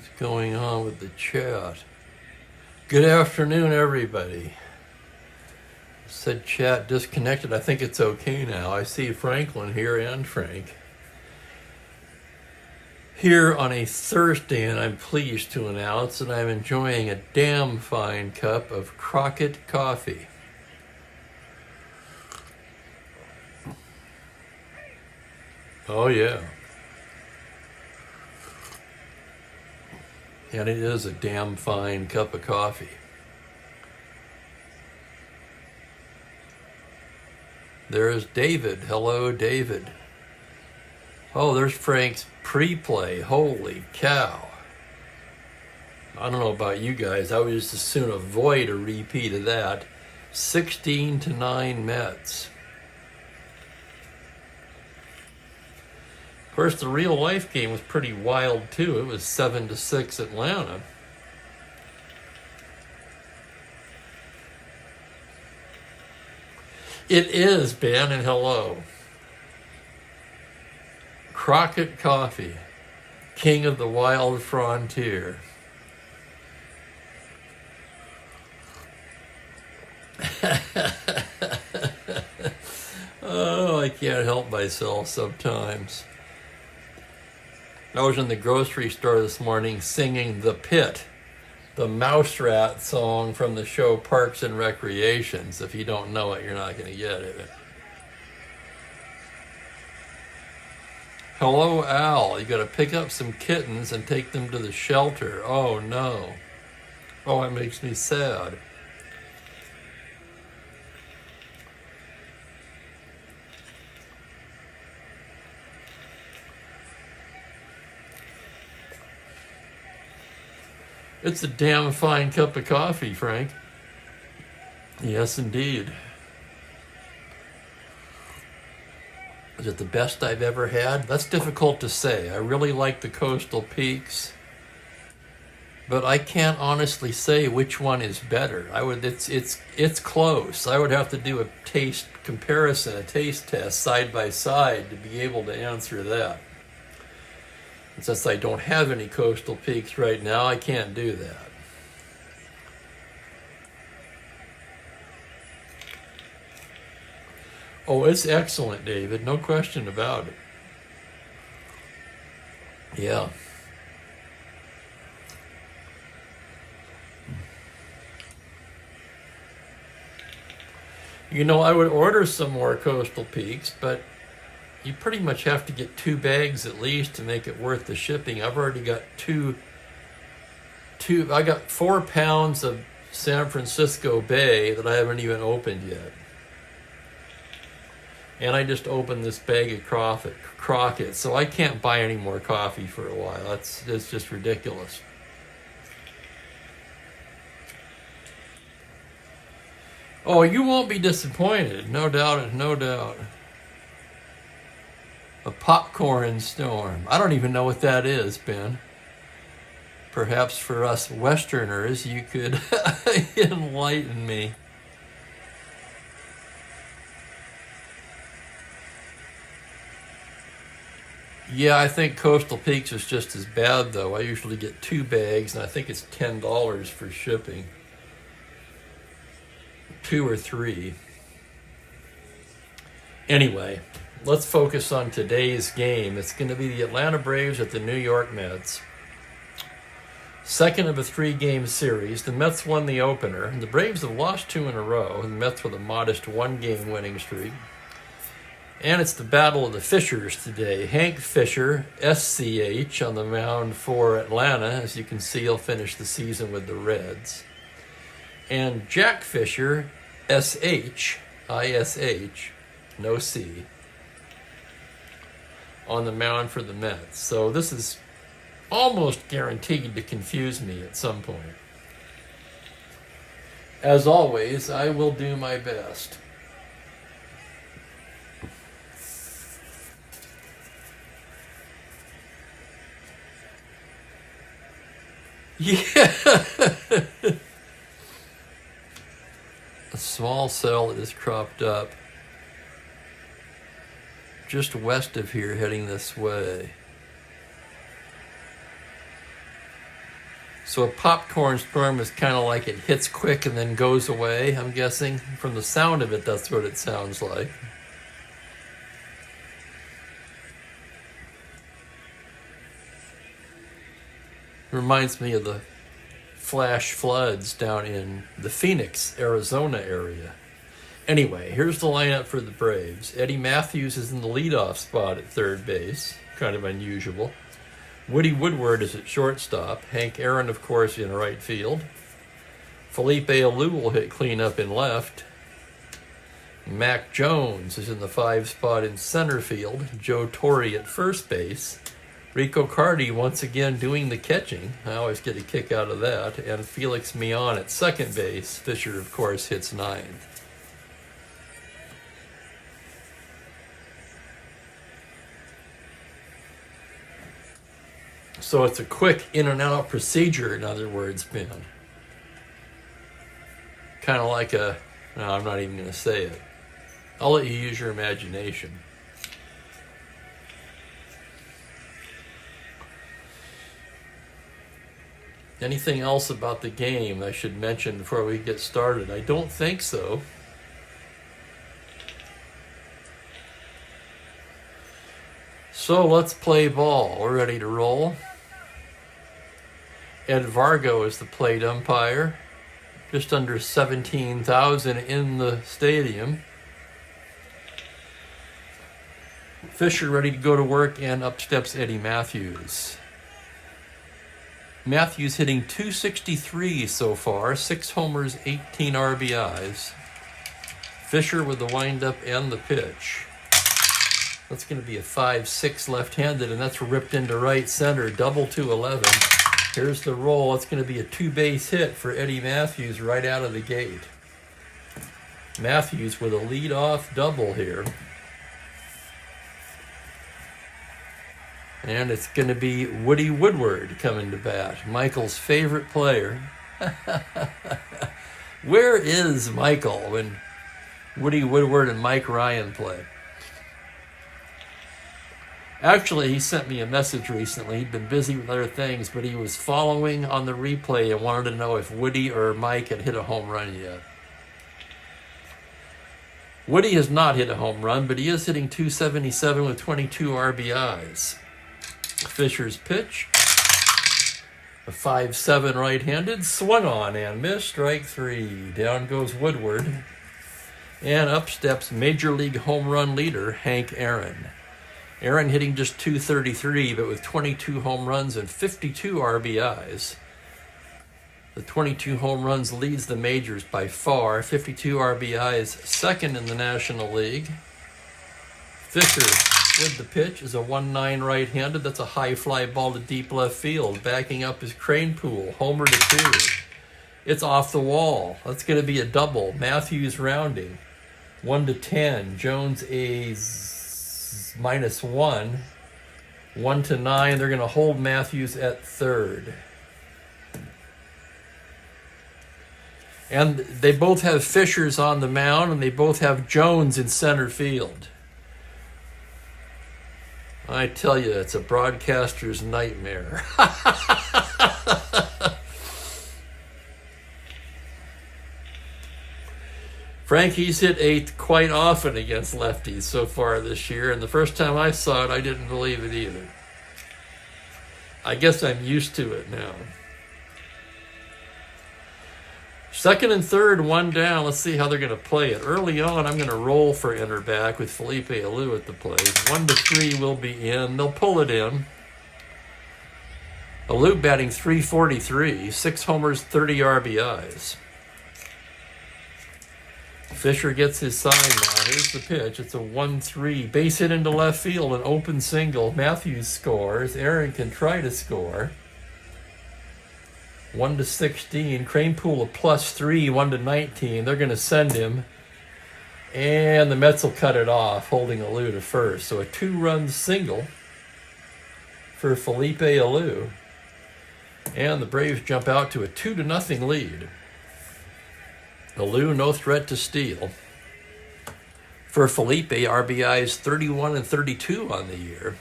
What's going on with the chat? Good afternoon, everybody. Said chat disconnected. I think it's okay now. I see Franklin here and Frank here on a Thursday, and I'm pleased to announce that I'm enjoying a damn fine cup of Crockett coffee. Oh yeah. And it is a damn fine cup of coffee. There's David. Hello, David. Oh, there's Frank's pre-play. Holy cow. I don't know about you guys. I would just as soon avoid a repeat of that. 16-9 Mets. Of course, the real life game was pretty wild too. It was 7-6 Atlanta. It is, Ben, and hello. Crockett Coffee, king of the wild frontier. Oh, I can't help myself sometimes. I was in the grocery store this morning singing The Pit, the Mouse Rat song from the show Parks and Recreations. If you don't know it, you're not going to get it. Hello, Al. You got to pick up some kittens and take them to the shelter. Oh, no. Oh, it makes me sad. It's a damn fine cup of coffee, Frank. Yes, indeed. Is it the best I've ever had? That's difficult to say. I really like the Coastal Peaks, but I can't honestly say which one is better. It's close. I would have to do a taste comparison, a taste test side by side to be able to answer that. And since I don't have any Coastal Peaks right now, I can't do that. Oh, it's excellent, David. No question about it. Yeah. You know, I would order some more Coastal Peaks, but you pretty much have to get 2 bags at least to make it worth the shipping. I've already got I got 4 pounds of San Francisco Bay that I haven't even opened yet. And I just opened this bag of Crockett, so I can't buy any more coffee for a while. It's just ridiculous. Oh, you won't be disappointed, no doubt, no doubt. A popcorn storm. I don't even know what that is, Ben. Perhaps for us Westerners, you could enlighten me. Yeah, I think Coastal Peaks is just as bad, though. I usually get 2 bags, and I think it's $10 for shipping. 2 or 3. Anyway, let's focus on today's game. It's going to be the Atlanta Braves at the New York Mets. Second of a 3-game series. The Mets won the opener. The Braves have lost 2 in a row. The Mets with a modest 1-game winning streak. And it's the battle of the Fishers today. Hank Fisher, SCH, on the mound for Atlanta. As you can see, he'll finish the season with the Reds. And Jack Fisher, SH, ISH, no C, on the mound for the Mets. So this is almost guaranteed to confuse me at some point. As always, I will do my best. Yeah. A small cell that is cropped up just west of here, heading this way. So a popcorn storm is kind of like it hits quick and then goes away, I'm guessing. From the sound of it, that's what it sounds like. Reminds me of the flash floods down in the Phoenix, Arizona area. Anyway, here's the lineup for the Braves. Eddie Matthews is in the leadoff spot at third base. Kind of unusual. Woody Woodward is at shortstop. Hank Aaron, of course, in right field. Felipe Alou will hit cleanup in left. Mac Jones is in the 5 spot in center field. Joe Torre at first base. Rico Cardi once again doing the catching. I always get a kick out of that. And Felix Millan at second base. Fisher, of course, hits 9th. So it's a quick in and out procedure, in other words, Ben. Kind of like no, I'm not even going to say it. I'll let you use your imagination. Anything else about the game I should mention before we get started? I don't think so. So let's play ball. We're ready to roll. Ed Vargo is the plate umpire. Just under 17,000 in the stadium. Fisher ready to go to work, and up steps Eddie Matthews. Matthews hitting .263 so far, 6 homers, 18 RBIs. Fisher with the windup and the pitch. That's going to be a 5-6 left-handed, and that's ripped into right center, double to 11. Here's the roll. It's going to be a 2-base hit for Eddie Matthews right out of the gate. Matthews with a lead-off double here. And it's going to be Woody Woodward coming to bat, Michael's favorite player. Where is Michael when Woody Woodward and Mike Ryan play? Actually, he sent me a message recently. He'd been busy with other things, but he was following on the replay and wanted to know if Woody or Mike had hit a home run yet. Woody has not hit a home run, but he is hitting .277 with 22 RBIs. Fisher's pitch. A 5-7 right-handed, swung on and missed, strike 3. Down goes Woodward. And up steps Major League home run leader, Hank Aaron. Aaron hitting just .233, but with 22 home runs and 52 RBIs. The 22 home runs leads the majors by far. 52 RBIs, second in the National League. Fisher with the pitch is a 1-9 right-handed. That's a high fly ball to deep left field. Backing up is Cranepool, homer to 2. It's off the wall. That's going to be a double. Matthews rounding. 1-10. Jones a -1. 1-9. They're going to hold Matthews at third. And they both have Fishers on the mound, and they both have Jones in center field. I tell you, it's a broadcaster's nightmare. Frankie's hit 8th quite often against lefties so far this year, and the first time I saw it, I didn't believe it either. I guess I'm used to it now. Second and third, one down. Let's see how they're going to play it. Early on, I'm going to roll for enter back with Felipe Alou at the plate. 1-3 will be in. They'll pull it in. Alou batting .343, 6 homers, 30 RBIs. Fisher gets his sign now. Here's the pitch. It's a 1-3. Base hit into left field, an open single. Matthews scores. Aaron can try to score. 1-16. Cranepool a +3, 1-19. They're going to send him. And the Mets will cut it off, holding Alou to first. So a 2-run single for Felipe Alou. And the Braves jump out to a 2-0 lead. Alou, no threat to steal. For Felipe, RBIs 31 and 32 on the year.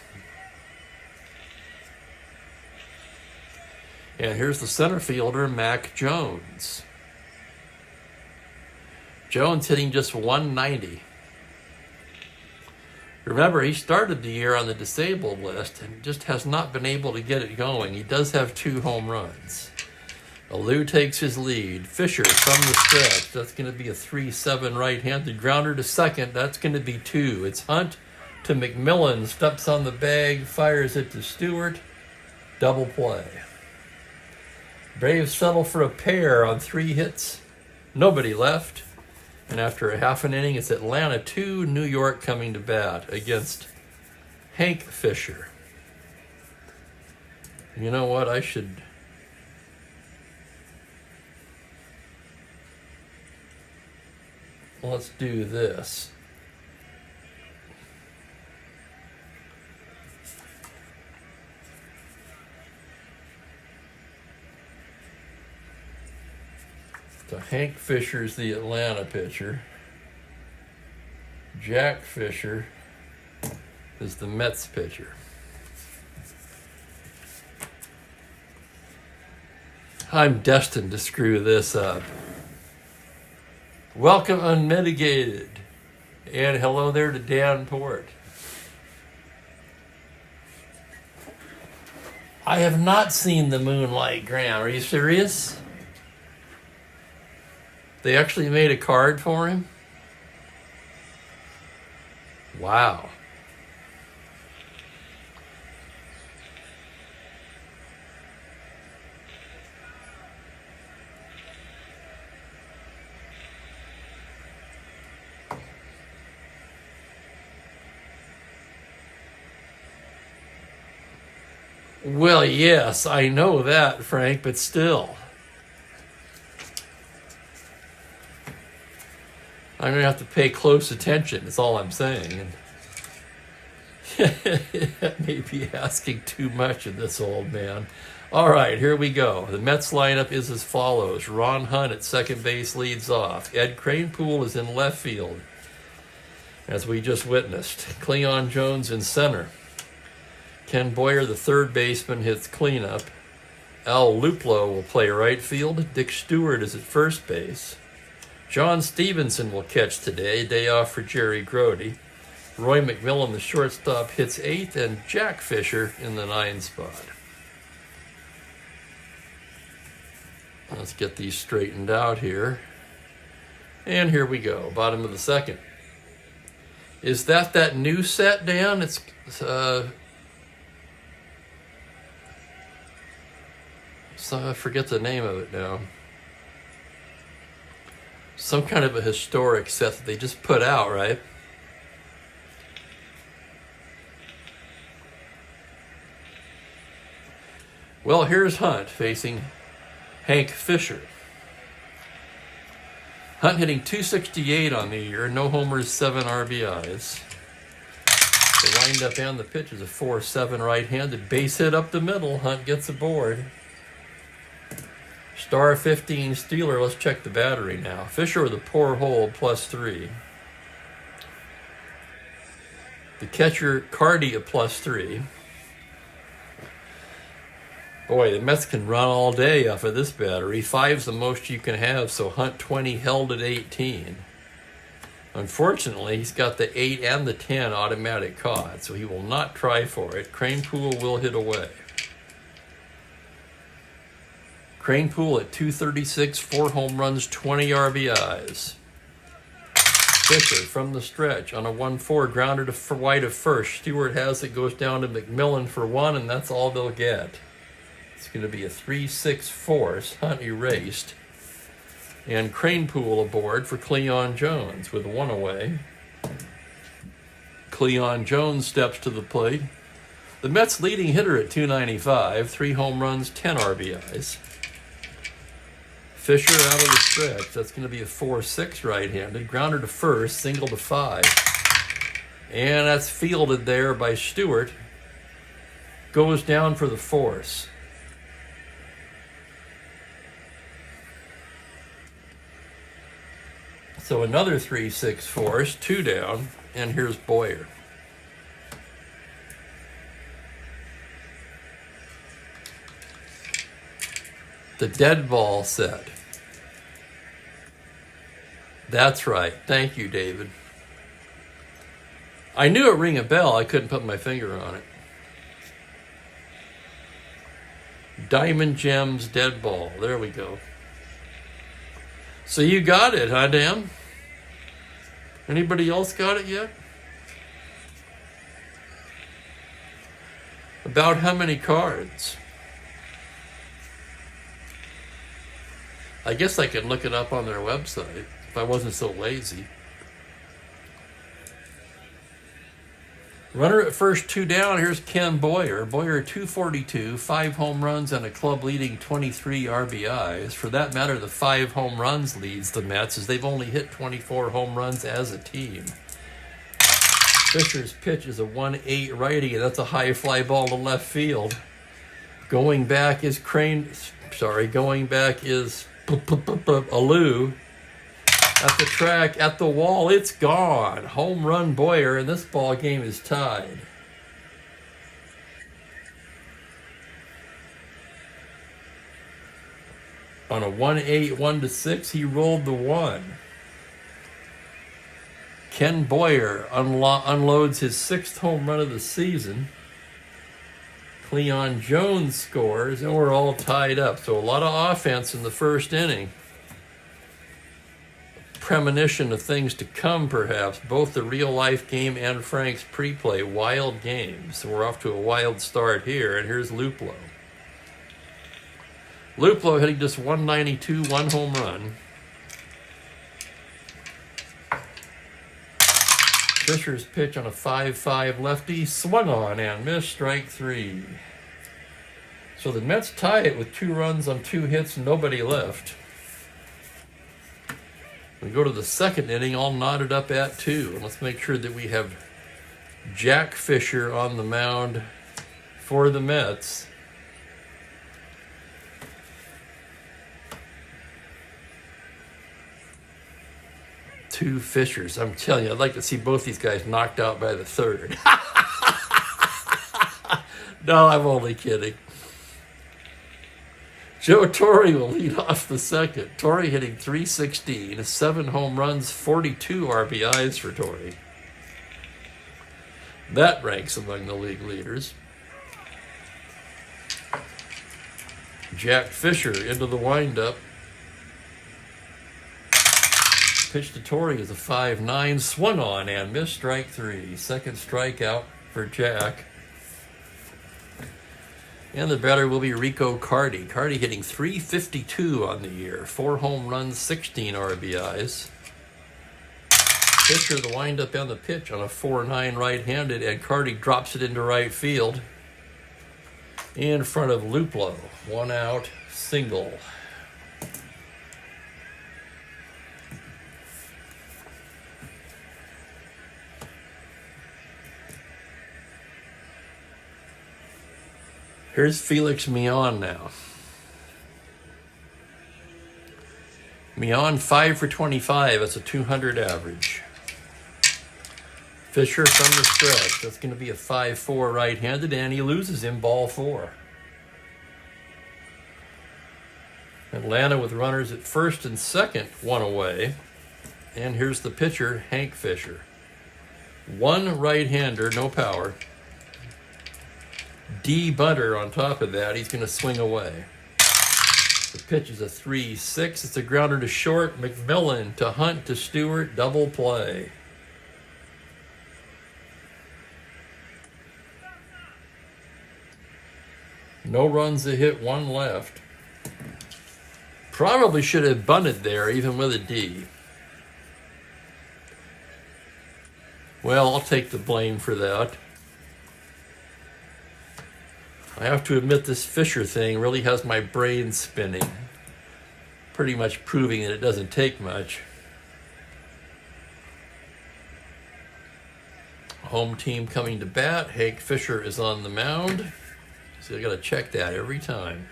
And here's the center fielder, Mac Jones. Jones hitting just 190. Remember, he started the year on the disabled list and just has not been able to get it going. He does have 2 home runs. Alou takes his lead. Fisher from the stretch. That's going to be a 3-7 right-handed grounder to second. That's going to be 2. It's Hunt to McMillan. Steps on the bag, fires it to Stewart. Double play. Braves settle for a pair on 3 hits. Nobody left. And after a half an inning, it's Atlanta 2, New York coming to bat against Hank Fisher. You know what? Let's do this. So Hank Fisher's the Atlanta pitcher. Jack Fisher is the Mets pitcher. I'm destined to screw this up. Welcome, Unmitigated. And hello there to Dan Port. I have not seen the Moonlight Graham. Are you serious? They actually made a card for him? Wow. Well, yes, I know that, Frank, but still. I'm going to have to pay close attention, is all I'm saying. And may be asking too much of this old man. All right, here we go. The Mets lineup is as follows. Ron Hunt at second base leads off. Ed Kranepool is in left field, as we just witnessed. Cleon Jones in center. Ken Boyer, the third baseman, hits cleanup. Al Luplo will play right field. Dick Stewart is at first base. John Stevenson will catch today, day off for Jerry Grody. Roy McMillan, the shortstop, hits 8th, and Jack Fisher in the 9 spot. Let's get these straightened out here. And here we go, bottom of the second. Is that new set, Dan? It's I forget the name of it now. Some kind of a historic set that they just put out, right? Well, here's Hunt facing Hank Fisher. Hunt hitting .268 on the year, no homers, 7 RBIs. The windup and the pitch is a 4-7 right-handed base hit up the middle. Hunt gets aboard. Star 15 Steeler. Let's check the battery now. Fisher with a poor hold, +3. The catcher Cardi a +3. Boy, the Mets can run all day off of this battery. 5's the most you can have, so Hunt 20 held at 18. Unfortunately, he's got the 8 and the 10 automatic caught, so he will not try for it. Kranepool will hit away. Kranepool at .236, 4 home runs, 20 RBIs. Fisher from the stretch on a 1-4 grounder to White of first. Stewart has it, goes down to McMillan for 1, and that's all they'll get. It's going to be a 3-6 force. Hunt erased. And Kranepool aboard for Cleon Jones with 1 away. Cleon Jones steps to the plate. The Mets leading hitter at .295, 3 home runs, 10 RBIs. Fisher out of the stretch. That's going to be a 4-6 right-handed. Grounder to first, single to 5. And that's fielded there by Stewart. Goes down for the force. So another 3-6 force, 2 down, and here's Boyer. The dead ball set. That's right. Thank you, David. I knew it ring a bell. I couldn't put my finger on it. Diamond Gems dead ball. There we go. So you got it, huh, Dan? Anybody else got it yet? About how many cards? I guess I could look it up on their website if I wasn't so lazy. Runner at first, 2 down. Here's Ken Boyer. Boyer 242, 5 home runs and a club-leading 23 RBIs. For that matter, the 5 home runs leads the Mets, as they've only hit 24 home runs as a team. Fisher's pitch is a 1-8 righty, and that's a high fly ball to left field. Going back is Alou. At the track, at the wall, it's gone. Home run Boyer, and this ball game is tied. On a 1-8, 1-6, he rolled the 1. Ken Boyer unloads his 6th home run of the season. Cleon Jones scores, and we're all tied up. So a lot of offense in the first inning. Premonition of things to come, perhaps. Both the real-life game and Frank's pre-play, wild games. So we're off to a wild start here, and here's Luplow. Luplow hitting just 192, 1 home run. Fisher's pitch on a 5-5 lefty, swung on and missed, strike 3. So the Mets tie it with 2 runs on 2 hits, nobody left. We go to the second inning, all knotted up at 2. And let's make sure that we have Jack Fisher on the mound for the Mets. Two Fishers. I'm telling you, I'd like to see both these guys knocked out by the 3rd. No, I'm only kidding. Joe Torre will lead off the 2nd. Torre hitting .316, 7 home runs, 42 RBIs for Torre. That ranks among the league leaders. Jack Fisher into the windup. Pitch to Torre is a 5-9, swung on and missed, strike 3. Second strikeout for Jack. And the batter will be Rico Cardi. Cardi hitting .352 on the year. 4 home runs, 16 RBIs. Fisher the windup and the pitch on a 4-9 right-handed, and Cardi drops it into right field in front of Luplow. 1 out, single. Here's Felix Mion now. Mion 5 for 25. That's a 200 average. Fisher from the stretch. That's going to be a 5-4 right-handed, and he loses him ball 4. Atlanta with runners at first and second, 1 away. And here's the pitcher, Hank Fisher. 1 right-hander, no power. D. Bunter on top of that. He's going to swing away. The pitch is a 3-6. It's a grounder to short. McMillan to Hunt to Stewart. Double play. No runs to hit, 1 left. Probably should have bunted there, even with a D. Well, I'll take the blame for that. I have to admit, this Fisher thing really has my brain spinning. Pretty much proving that it doesn't take much. Home team coming to bat. Hank Fisher is on the mound. So I got to check that every time.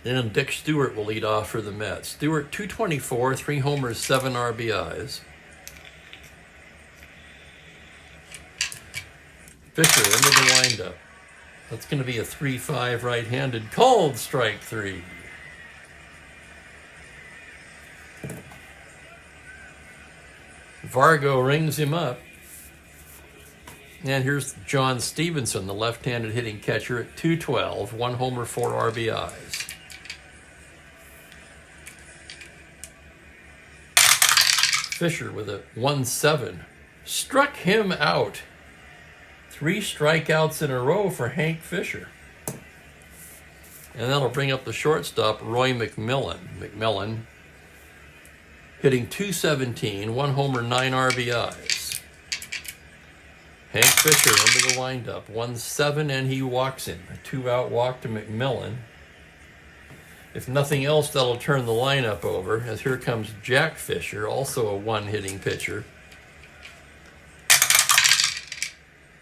And Dick Stewart will lead off for the Mets. Stewart 224, 3 homers, 7 RBIs. Fisher into the windup. That's going to be a 3-5 right-handed, called strike 3. Vargo rings him up. And here's John Stevenson, the left-handed hitting catcher at 212, 1 homer, 4 RBIs. Fisher with a 1-7. Struck him out. 3 strikeouts in a row for Hank Fisher. And that'll bring up the shortstop, Roy McMillan. McMillan hitting .217, 1 homer, 9 RBIs. Hank Fisher into the windup, 1-7, and he walks him. A 2-out walk to McMillan. If nothing else, that'll turn the lineup over, as here comes Jack Fisher, also a 1-hitting pitcher.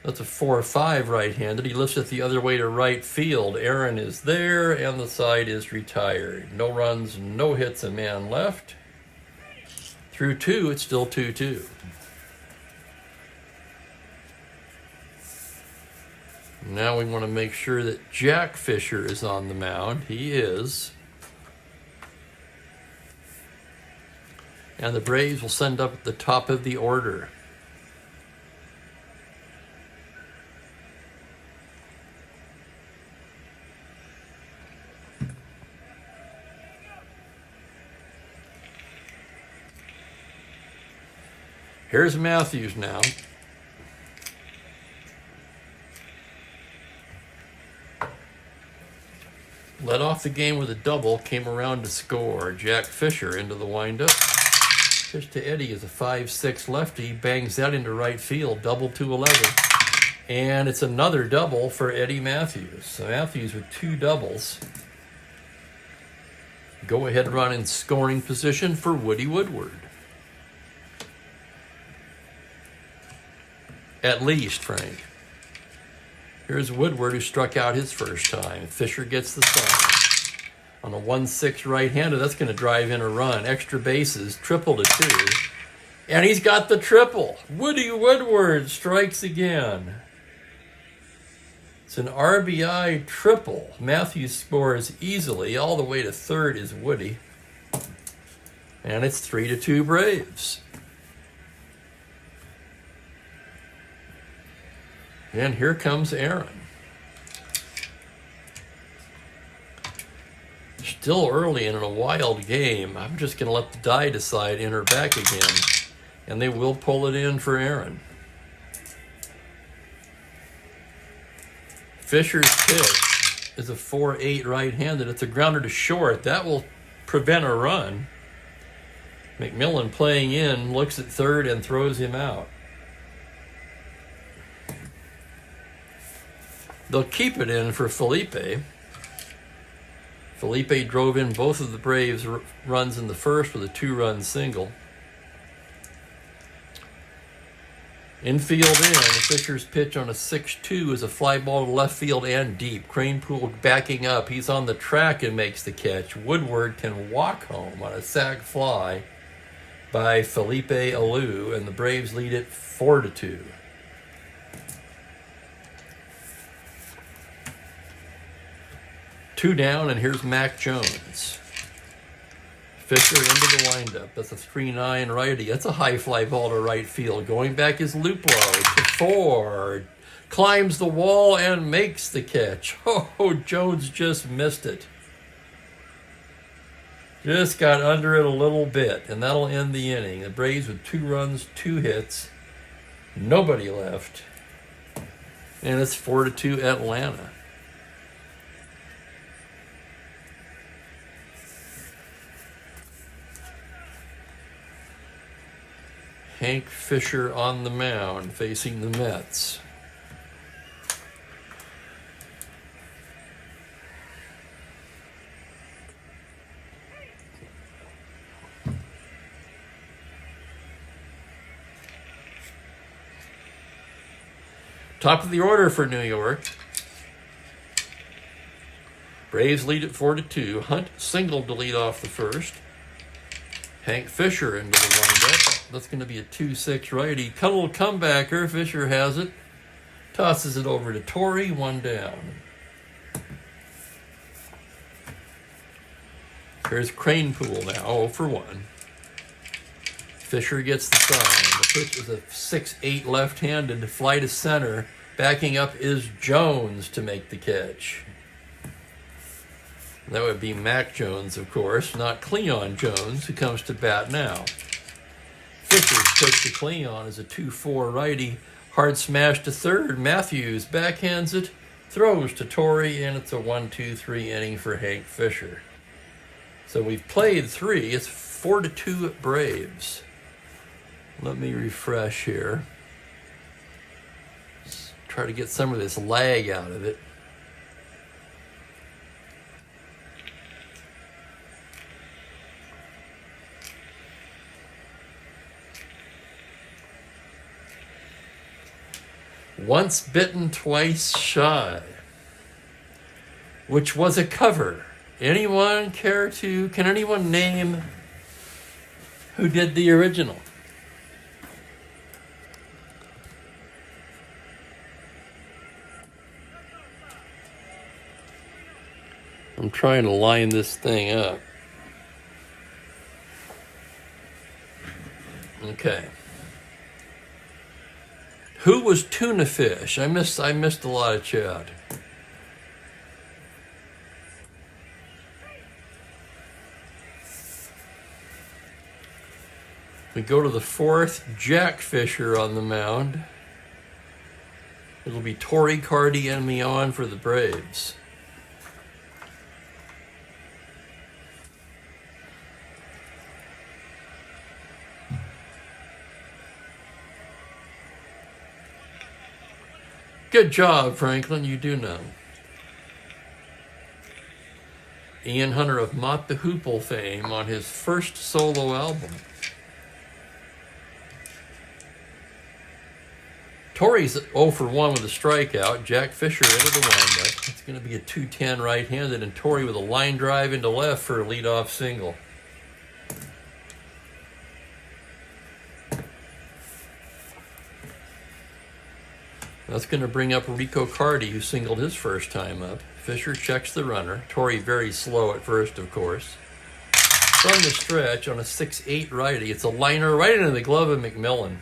That's a 4-5 right-handed. He lifts it the other way to right field. Aaron is there, and the side is retired. No runs, no hits, a man left. Through 2, it's still 2-2. Now we want to make sure that Jack Fisher is on the mound. He is. And the Braves will send up at the top of the order. Here's Matthews now. Led off the game with a double, came around to score. Jack Fisher into the windup. Pitch to Eddie is a 5-6 lefty, bangs that into right field, double to 11. And it's another double for Eddie Matthews. So Matthews with 2 doubles. Go ahead run in scoring position for Woody Woodward. At least, Frank. Here's Woodward, who struck out his first time. Fisher gets the sign. On a 1-6 right-hander, that's going to drive in a run. Extra bases, triple to 2. And he's got the triple. Woody Woodward strikes again. It's an RBI triple. Matthews scores easily. All the way to third is Woody. And it's 3-2 Braves. And here comes Aaron. Still early and in a wild game. I'm just going to let the die decide, enter back again. And they will pull it in for Aaron. Fisher's pitch is a 4-8 right-handed. It's a grounder to short. That will prevent a run. McMillan playing in, looks at third and throws him out. They'll keep it in for Felipe. Felipe drove in both of the Braves' runs in the first with a 2-run single. Infield in, Fisher's pitch on a 6-2 is a fly ball to left field and deep. Cranepool backing up. He's on the track and makes the catch. Woodward can walk home on a sac fly by Felipe Alou, and the Braves lead it 4-2. Two down, and here's Mac Jones. Fisher into the windup. That's a 3-9 righty. That's a high fly ball to right field. Going back is Luplo to 4. Climbs the wall and makes the catch. Oh, Jones just missed it. Just got under it a little bit, and that'll end the inning. The Braves with 2 runs, 2 hits. Nobody left. And it's 4-2 Atlanta. Hank Fisher on the mound facing the Mets. Top of the order for New York. Braves lead at 4-2. Hunt singled to lead off the first. Hank Fisher into the windup. That's going to be a 2-6 righty. Cuddle comebacker. Fisher has it. Tosses it over to Torrey, 1 down. Here's Cranepool now, 0 for 1. Fisher gets the sign. The pitch is a 6-8 left-handed fly to center. Backing up is Jones to make the catch. That would be Mac Jones, of course, not Cleon Jones, who comes to bat now. Fisher's pitch to Cleon is a 2-4 righty. Hard smash to third. Matthews backhands it, throws to Torrey, and it's a 1-2-3 inning for Hank Fisher. So we've played 3. It's 4-2 Braves. Let me refresh here. Let's try to get some of this lag out of it. Once Bitten, Twice Shy, which was a cover. Can anyone name who did the original? I'm trying to line this thing up. Okay. Who was Tuna Fish? I missed a lot of chat. We go to the 4th, Jack Fisher on the mound. It'll be Torrey, Cardi, and Mion for the Braves. Good job, Franklin. You do know. Ian Hunter of Mott the Hoople fame on his first solo album. Torrey's 0 for 1 with a strikeout. Jack Fisher into the windup. It's going to be a 2-10 right-handed, and Torrey with a line drive into left for a leadoff single. That's going to bring up Rico Cardi, who singled his first time up. Fisher checks the runner. Torrey very slow at first, of course. From the stretch on a 6-8 righty. It's a liner right into the glove of McMillan.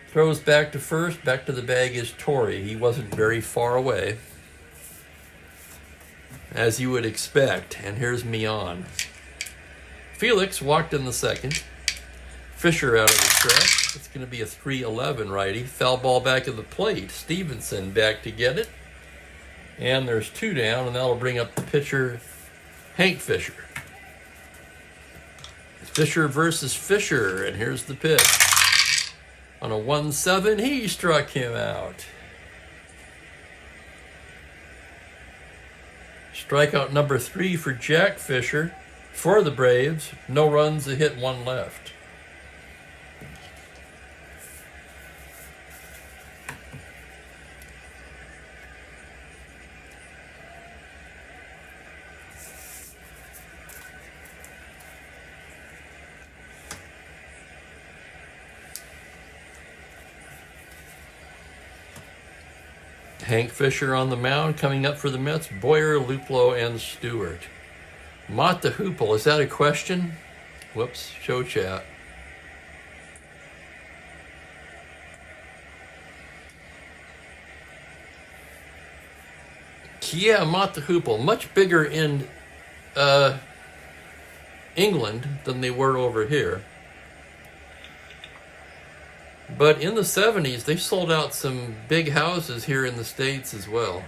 Throws back to first. Back to the bag is Torrey. He wasn't very far away, as you would expect. And here's Mion. Felix walked in the second. Fisher out of the stretch. It's going to be a 3-11 righty. Foul ball back at the plate. Stevenson back to get it. And there's 2 down, and that'll bring up the pitcher, Hank Fisher. It's Fisher versus Fisher, and here's the pitch. On a 1-7, he struck him out. Strikeout number 3 for Jack Fisher for the Braves. No runs, a hit, 1 left. Hank Fisher on the mound. Coming up for the Mets, Boyer, Luplow, and Stewart. Mott the Hoople, is that a question? Whoops, show chat. Yeah, Mott the Hoople, much bigger in England than they were over here. But in the 70s, they sold out some big houses here in the States as well.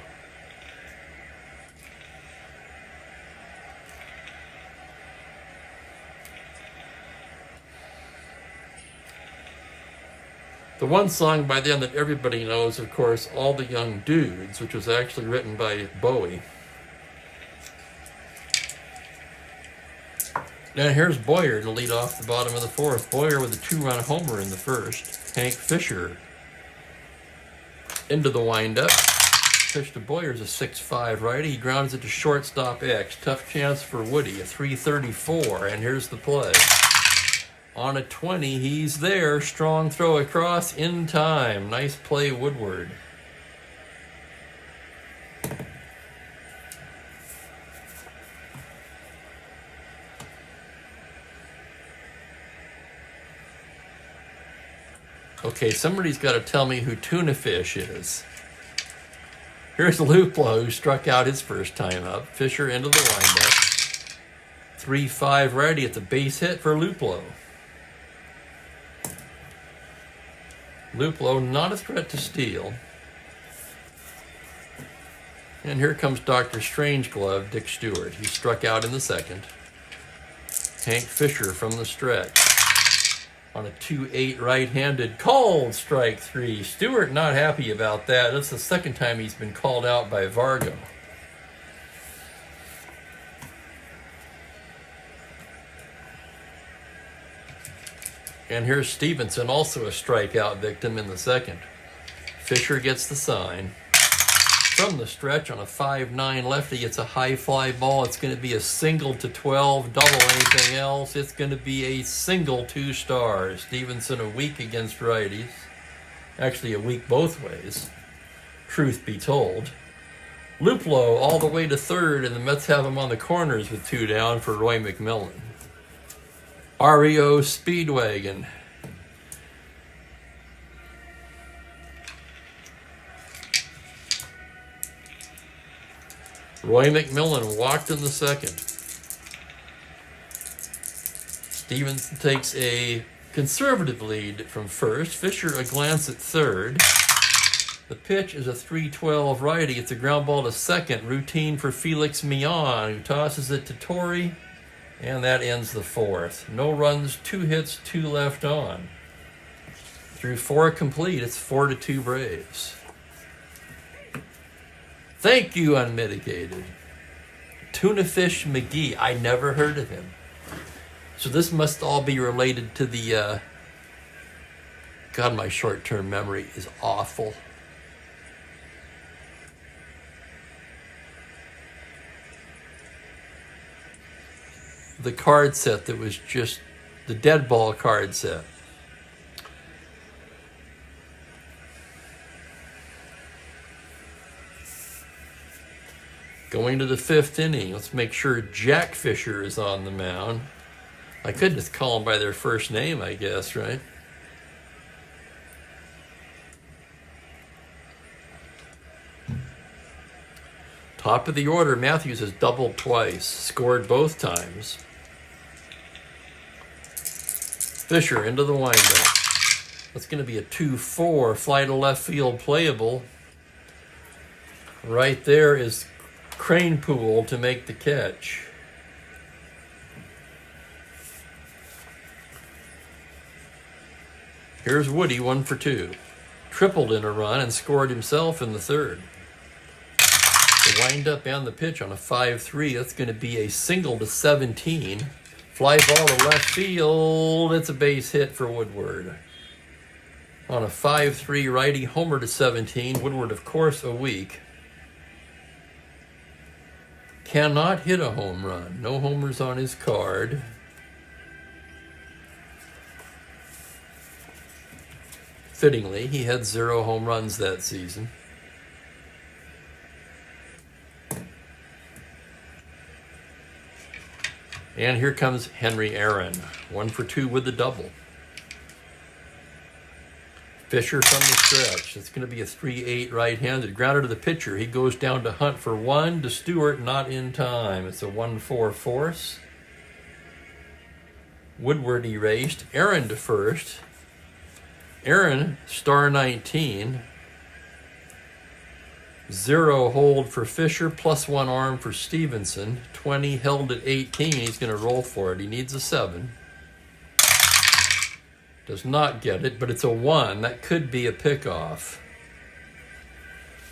The one song by them that everybody knows, of course, All the Young Dudes, which was actually written by Bowie. Now here's Boyer to lead off the bottom of the 4th. Boyer with a 2-run homer in the first. Hank Fisher into the windup. Pitch to Boyer's a 6-5 righty. He grounds it to shortstop X. Tough chance for Woody, a 3-34, and here's the play. On a 20, he's there. Strong throw across in time. Nice play, Woodward. Okay, somebody's got to tell me who Tuna Fish is. Here's Luplo, who struck out his first time up. Fisher into the windup. 3-5 righty. It's a base hit for Luplo. Luplo not a threat to steal. And here comes Dr. Strangeglove, Dick Stewart. He struck out in the second. Hank Fisher from the stretch. On a 2-8 right-handed, called strike three. Stewart not happy about that. That's the second time he's been called out by Vargo. And here's Stevenson, also a strikeout victim in the second. Fisher gets the sign. From the stretch on a 5-9 lefty, it's a high fly ball. It's going to be a single to 12, double anything else. It's going to be a single 2 stars. Stevenson a week against righties. Actually a week both ways, truth be told. Luplo all the way to third, and the Mets have him on the corners with 2 down for Roy McMillan. REO Speedwagon. Roy McMillan walked in the second. Stevenson takes a conservative lead from first. Fisher a glance at third. The pitch is a 3-12 righty. It's a ground ball to second. Routine for Felix Millan, who tosses it to Torrey. And that ends the fourth. No runs, 2 hits, 2 left on. Through 4 complete, it's 4-2 Braves. Thank you, Unmitigated. Tuna Fish McGee. I never heard of him. So this must all be related to the... God, my short-term memory is awful. The card set that was just the dead ball card set. Going to the 5th inning. Let's make sure Jack Fisher is on the mound. I could just call them by their first name, I guess, right? Top of the order, Matthews has doubled twice, scored both times. Fisher into the windup. That's going to be a 2-4, fly to left field playable. Right there is Cranepool to make the catch. Here's Woody, 1 for 2. Tripled in a run and scored himself in the third. The windup and the pitch on a 5-3. That's going to be a single to 17. Fly ball to left field. It's a base hit for Woodward. On a 5-3 righty, homer to 17. Woodward, of course, a week. Cannot hit a home run. No homers on his card. Fittingly, he had 0 home runs that season. And here comes Henry Aaron. 1 for 2 with the double. Fisher from the stretch. It's going to be a 3-8 right-handed. Grounded to the pitcher. He goes down to Hunt for 1. To Stewart, not in time. It's a 1-4 force. Woodward erased. Aaron to first. Aaron, star 19. 0 hold for Fisher, +1 arm for Stevenson. 20 held at 18. He's going to roll for it. He needs a 7. Does not get it, but it's a 1. That could be a pickoff.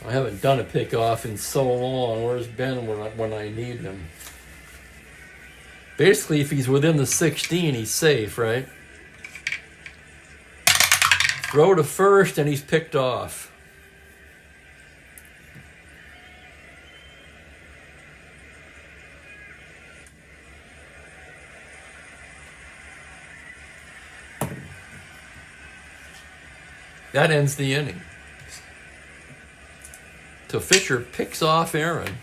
I haven't done a pickoff in so long. Where's Ben when I need him? Basically, if he's within the 16, he's safe, right? Throw to first, and he's picked off. That ends the inning. So Fisher picks off Aaron.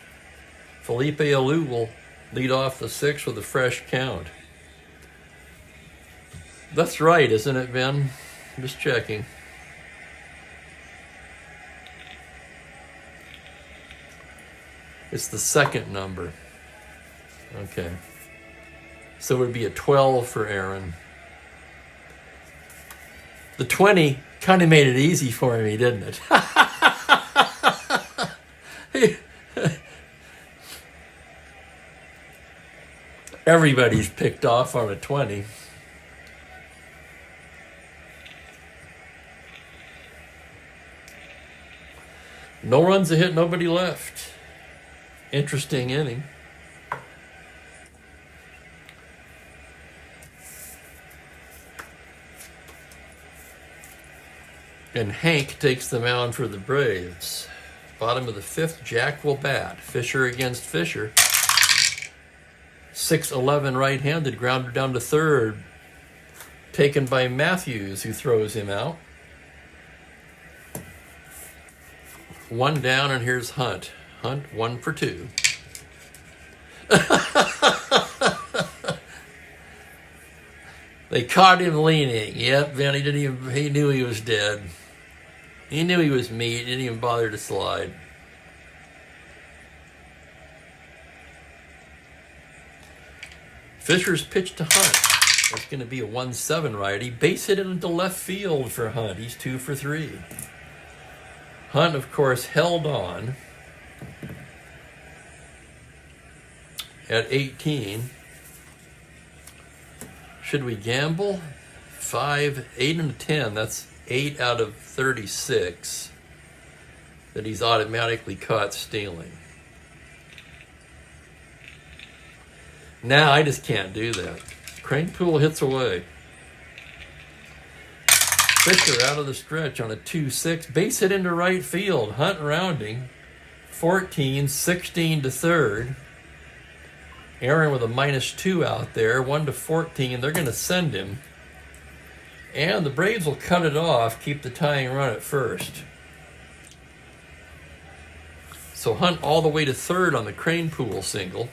Felipe Alou will lead off the 6th with a fresh count. That's right, isn't it, Ben? Just checking. It's the second number. Okay. So it would be a 12 for Aaron. The 20 kind of made it easy for me, didn't it? Everybody's picked off on a 20. No runs, a hit, nobody left. Interesting inning. And Hank takes the mound for the Braves. Bottom of the fifth, Jack will bat. Fisher against Fisher. 6-11 right-handed, grounder down to third. Taken by Matthews, who throws him out. One down, and here's Hunt. Hunt, 1 for 2. They caught him leaning. Yep, Vinny he knew he was dead. He knew he was meat. Didn't even bother to slide. Fisher's pitch to Hunt. That's going to be a 1-7 righty. Base hit into left field for Hunt. He's 2 for 3. Hunt, of course, held on at 18. Should we gamble? 5, 8 and a 10. That's 8 out of 36 that he's automatically caught stealing. Now I just can't do that. Cranepool hits away. Fisher out of the stretch on a 2-6. Base hit into right field. Hunt rounding. 14, 16 to third. Aaron with a -2 out there. 1 to 14. They're going to send him. And the Braves will cut it off, keep the tying run at first. So Hunt all the way to third on the Cranepool single.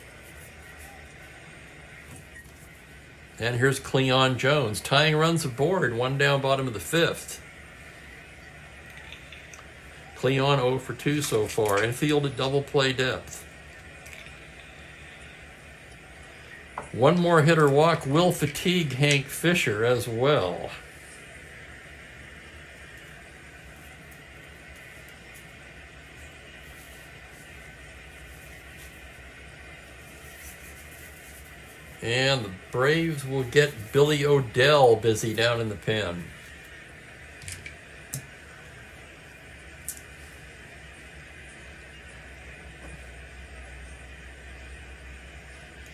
And here's Cleon Jones. Tying runs aboard. 1 down, bottom of the fifth. Cleon 0 for 2 so far. Infield at double play depth. One more hitter walk will fatigue Hank Fisher as well. And the Braves will get Billy Odell busy down in the pen.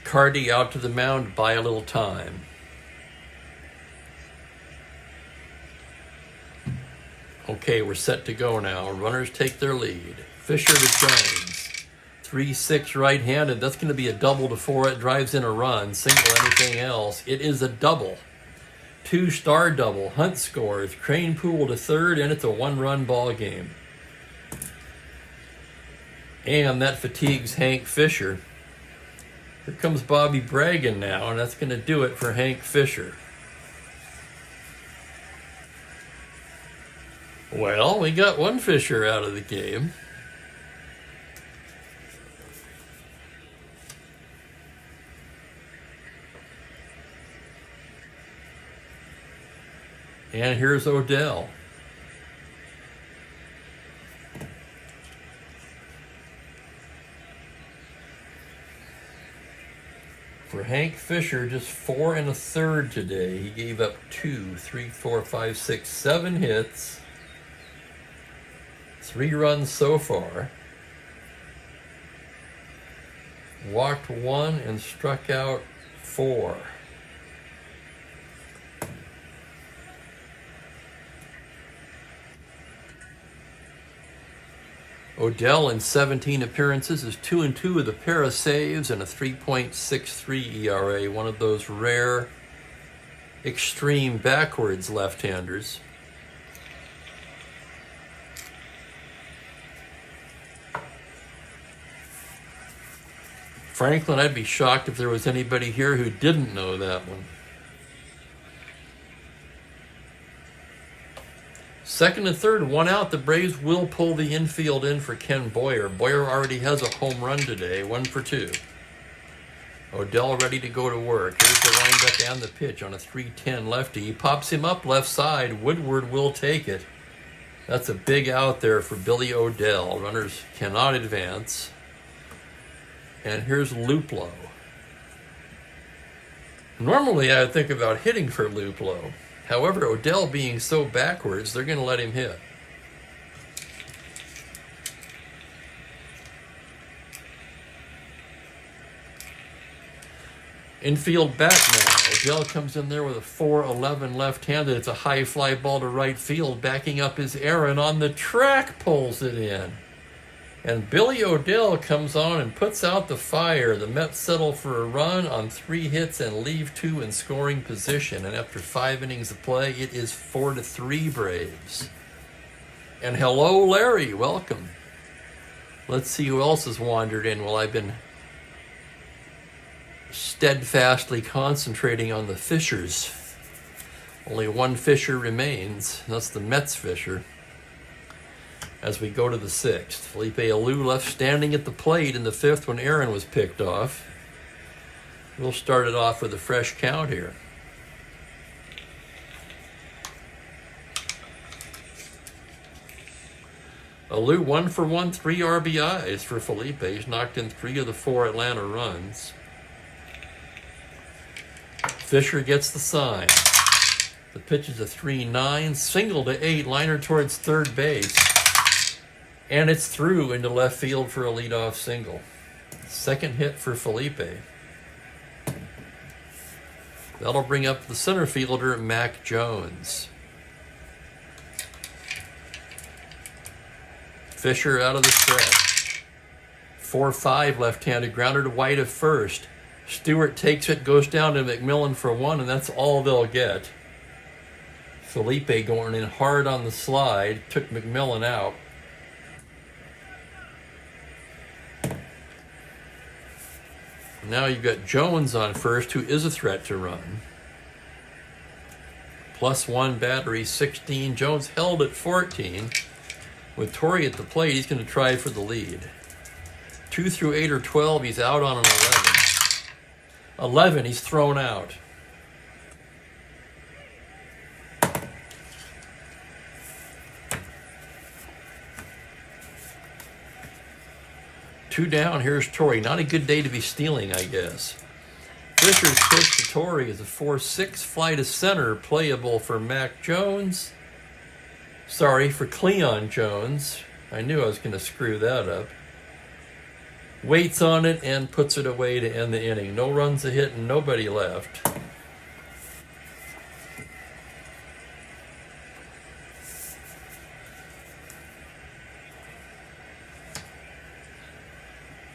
Cardi out to the mound to buy a little time. Okay, we're set to go now. Runners take their lead. Fisher to Jones. 3-6 right-handed. That's going to be a double to 4. It drives in a run. Single, anything else. It is a double. 2-star double. Hunt scores. Cranepool to third, and it's a 1-run ball game. And that fatigues Hank Fisher. Here comes Bobby Bragan now, and that's going to do it for Hank Fisher. Well, we got one Fisher out of the game. And here's Odell. For Hank Fisher, just 4 1/3 today. He gave up 2, 3, 4, 5, 6, 7 hits. 3 runs so far. Walked 1 and struck out 4. Odell in 17 appearances is 2-2 with a pair of saves and a 3.63 ERA, one of those rare extreme backwards left-handers. Franklin, I'd be shocked if there was anybody here who didn't know that one. Second and third, one out. The Braves will pull the infield in for Ken Boyer. Boyer already has a home run today, 1 for 2. Odell ready to go to work. Here's the windup and the pitch on a 3-10 lefty. He pops him up left side. Woodward will take it. That's a big out there for Billy Odell. Runners cannot advance. And here's Luplow. Normally I would think about hitting for Luplow. However, Odell being so backwards, they're going to let him hit. Infield back now. Odell comes in there with a 4-11 left-handed. It's a high fly ball to right field. Backing up is Aaron on the track, pulls it in. And Billy Odell comes on and puts out the fire. The Mets settle for a run on 3 hits and leave 2 in scoring position. And after 5 innings of play, it is 4-3 Braves. And hello, Larry. Welcome. Let's see who else has wandered in while I've been steadfastly concentrating on the Fishers. Only one Fisher remains. That's the Mets Fisher. As we go to the 6th, Felipe Alou left standing at the plate in the 5th when Aaron was picked off. We'll start it off with a fresh count here. Alou 1 for 1, 3 RBIs for Felipe. He's knocked in 3 of the 4 Atlanta runs. Fisher gets the sign. The pitch is a 3-9, single to 8, liner towards third base. And it's through into left field for a leadoff single. Second hit for Felipe. That'll bring up the center fielder, Mac Jones. Fisher out of the stretch. 4-5 left-handed, grounder to White at first. Stewart takes it, goes down to McMillan for 1, and that's all they'll get. Felipe going in hard on the slide, took McMillan out. Now you've got Jones on first, who is a threat to run. +1 battery, 16. Jones held at 14. With Torrey at the plate, he's going to try for the lead. 2 through 8 or 12, he's out on an 11. 11, he's thrown out. Two down, here's Torrey. Not a good day to be stealing, I guess. Fisher's pitch to Torrey is a 4-6 fly to center, playable for Mac Jones. Sorry, for Cleon Jones. I knew I was going to screw that up. Waits on it and puts it away to end the inning. No runs a hit and nobody left.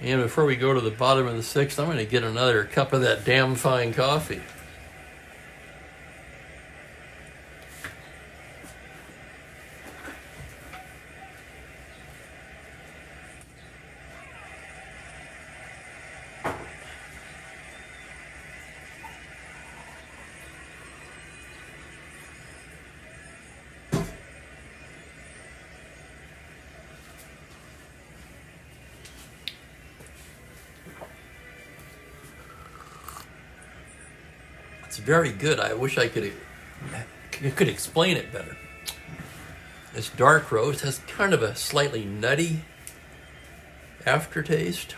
And before we go to the bottom of the 6th, I'm going to get another cup of that damn fine coffee. It's very good. I wish I could explain it better. This dark roast has kind of a slightly nutty aftertaste.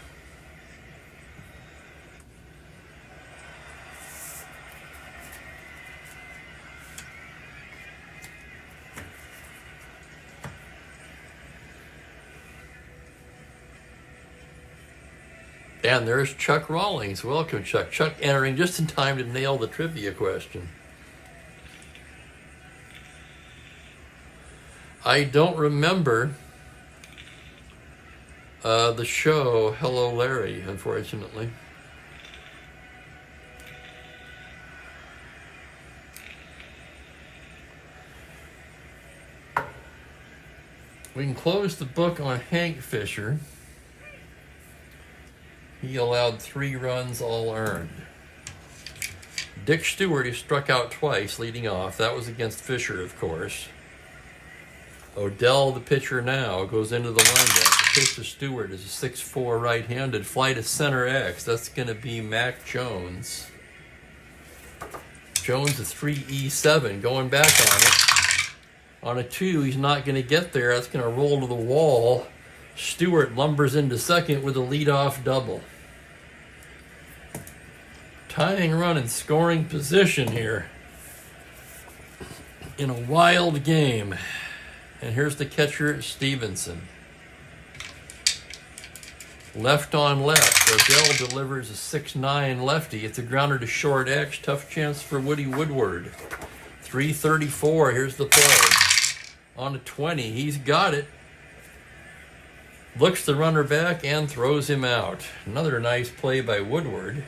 And there's Chuck Rawlings. Welcome, Chuck. Chuck entering just in time to nail the trivia question. I don't remember the show Hello Larry, unfortunately. We can close the book on Hank Fisher. He allowed 3 runs, all earned. Dick Stewart, he struck out twice leading off. That was against Fisher, of course. Odell, the pitcher now, goes into the windup. The pitch to Stewart is a 6'4" right-handed. Fly to center X. That's going to be Mac Jones. Jones, a 3-E-7, going back on it. On a 2, he's not going to get there. That's going to roll to the wall. Stewart lumbers into second with a leadoff double. Tying run in scoring position here in a wild game. And here's the catcher, Stevenson. Left on left. Odell delivers a 6'9" lefty. It's a grounder to short X. Tough chance for Woody Woodward. 3:34. Here's the play. On a 20. He's got it. Looks the runner back and throws him out. Another nice play by Woodward.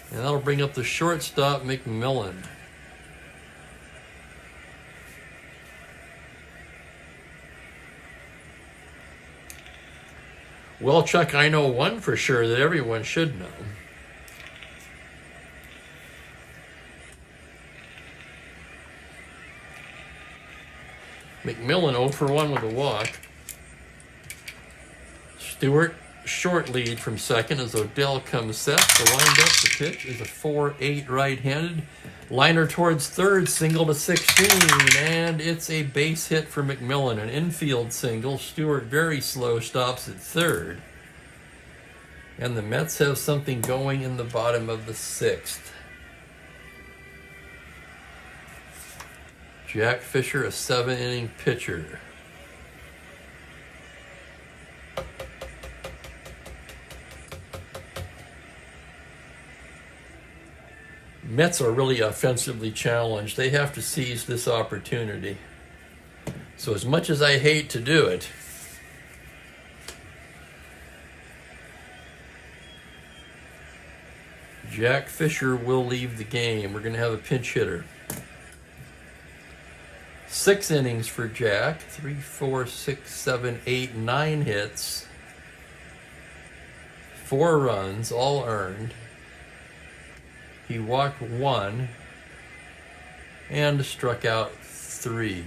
And that'll bring up the shortstop, McMillan. Well, Chuck, I know one for sure that everyone should know. McMillan 0 for 1 with a walk. Stewart, short lead from second as Odell comes set. The windup, the pitch is a 4-8 right-handed. Liner towards third, single to 16, and it's a base hit for McMillan, an infield single. Stewart very slow, stops at third. And the Mets have something going in the bottom of the 6th. Jack Fisher, a 7-inning pitcher. Mets are really offensively challenged. They have to seize this opportunity. So as much as I hate to do it, Jack Fisher will leave the game. We're going to have a pinch hitter. 6 innings for Jack. 3, 4, 6, 7, 8, 9 hits. 4 runs, all earned. He walked 1 and struck out 3.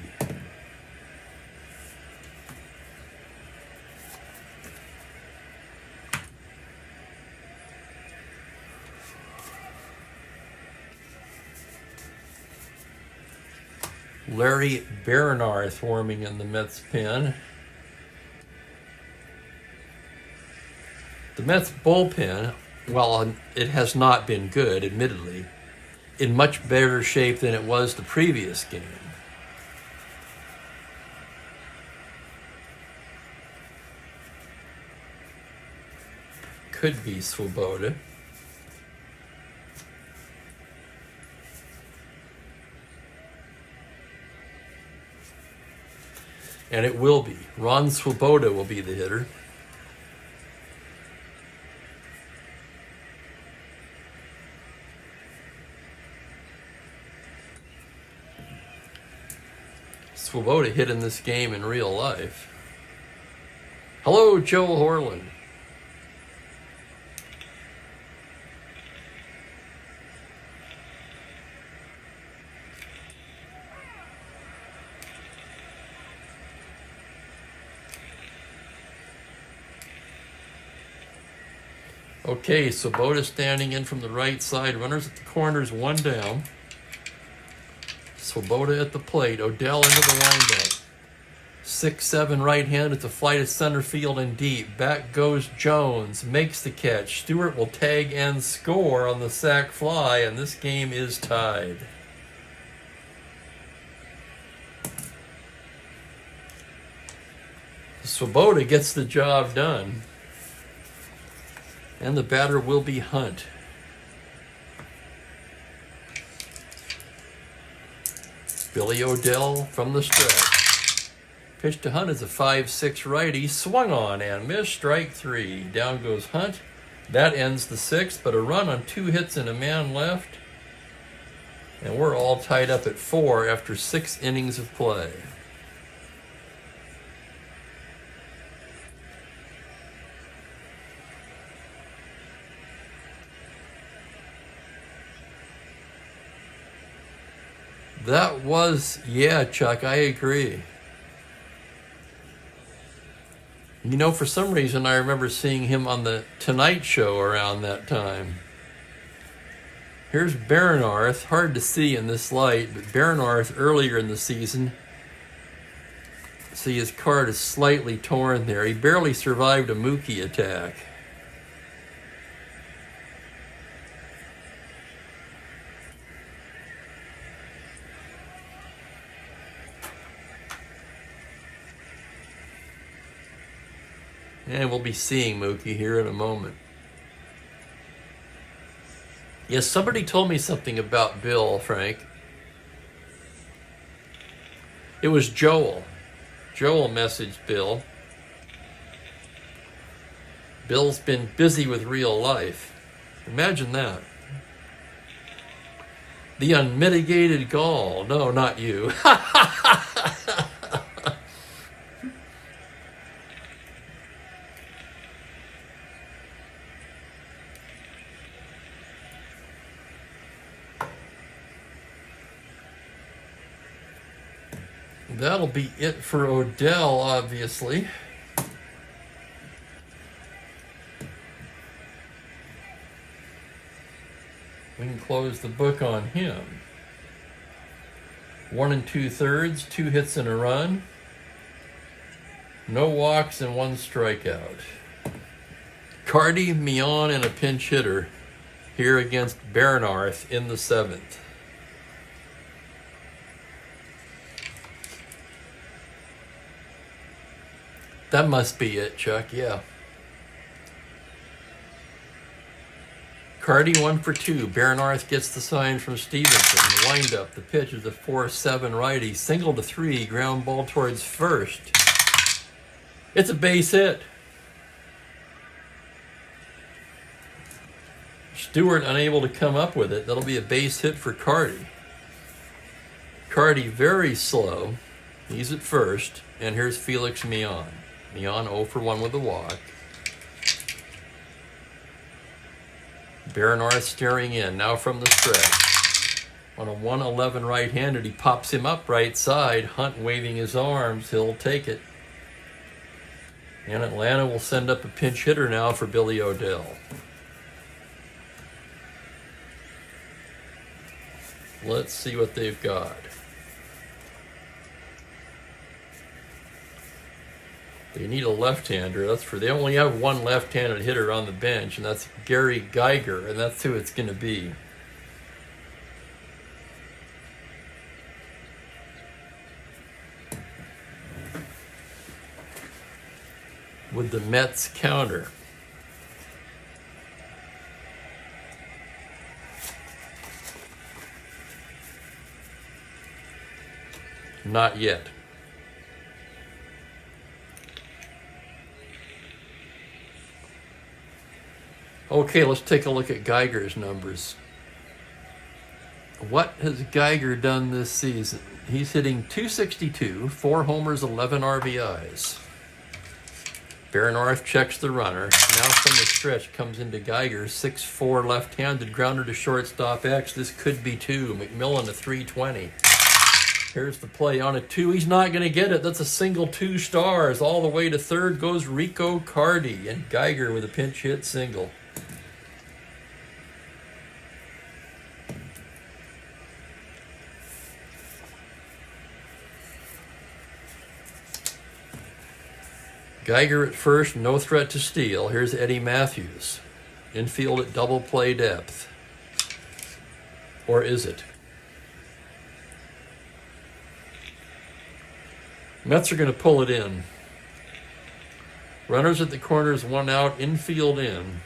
Larry Barinarth warming in the Mets pen. The Mets bullpen, while it has not been good, admittedly, in much better shape than it was the previous game. Could be Swoboda. And it will be. Ron Swoboda will be the hitter. Swoboda hit in this game in real life. Hello, Joe Horland. Okay, Swoboda standing in from the right side. Runners at the corners, 1 down. Swoboda at the plate. Odell into the windup. 6-7 right-handed. It's a fly to center field and deep. Back goes Jones. Makes the catch. Stewart will tag and score on the sac fly, and this game is tied. Swoboda gets the job done. And the batter will be Hunt. Billy Odell from the stretch. Pitch to Hunt is a 5-6 righty. Swung on and missed. Strike 3. Down goes Hunt. That ends the 6th, but a run on 2 hits and a man left. And we're all tied up at 4 after 6 innings of play. That was, yeah, Chuck, I agree. You know, for some reason, I remember seeing him on the Tonight Show around that time. Here's Baranarth, hard to see in this light, but Baranarth earlier in the season, see his card is slightly torn there. He barely survived a Mookie attack. And we'll be seeing Mookie here in a moment. Yes, somebody told me something about Bill, Frank. It was Joel. Joel messaged Bill. Bill's been busy with real life. Imagine that. The unmitigated gall. No, not you. That'll be it for Odell, obviously. We can close the book on him. 1 2/3, 2 hits and a run. No walks and 1 strikeout. Cardi, Mion, and a pinch hitter here against Baranarth in the 7th. That must be it, Chuck, yeah. Cardi 1 for 2. Baranarth gets the sign from Stevenson. The windup, the pitch is a 4-7 righty. Single to 3, ground ball towards first. It's a base hit. Stewart unable to come up with it. That'll be a base hit for Cardi. Cardi very slow. He's at first. And here's Felix Mion. Mion 0 for 1 with a walk. Baranarth staring in, now from the stretch. On a 1-11 right-handed, he pops him up right side. Hunt waving his arms, he'll take it. And Atlanta will send up a pinch hitter now for Billy Odell. Let's see what they've got. They need a left-hander. They only have 1 left-handed hitter on the bench, and that's Gary Geiger, and that's who it's going to be. With the Mets counter. Not yet. Okay, let's take a look at Geiger's numbers. What has Geiger done this season? He's hitting .262, 4 homers, 11 RBIs. Baranarth checks the runner. Now from the stretch comes into Geiger, 6'4", left-handed, grounder to shortstop X. This could be 2. McMillan a 320. Here's the play on a 2. He's not going to get it. That's a single 2 stars. All the way to third goes Rico Cardi, and Geiger with a pinch hit single. Geiger at first, no threat to steal. Here's Eddie Matthews. Infield at double play depth. Or is it? Mets are going to pull it in. Runners at the corners, 1 out, infield in.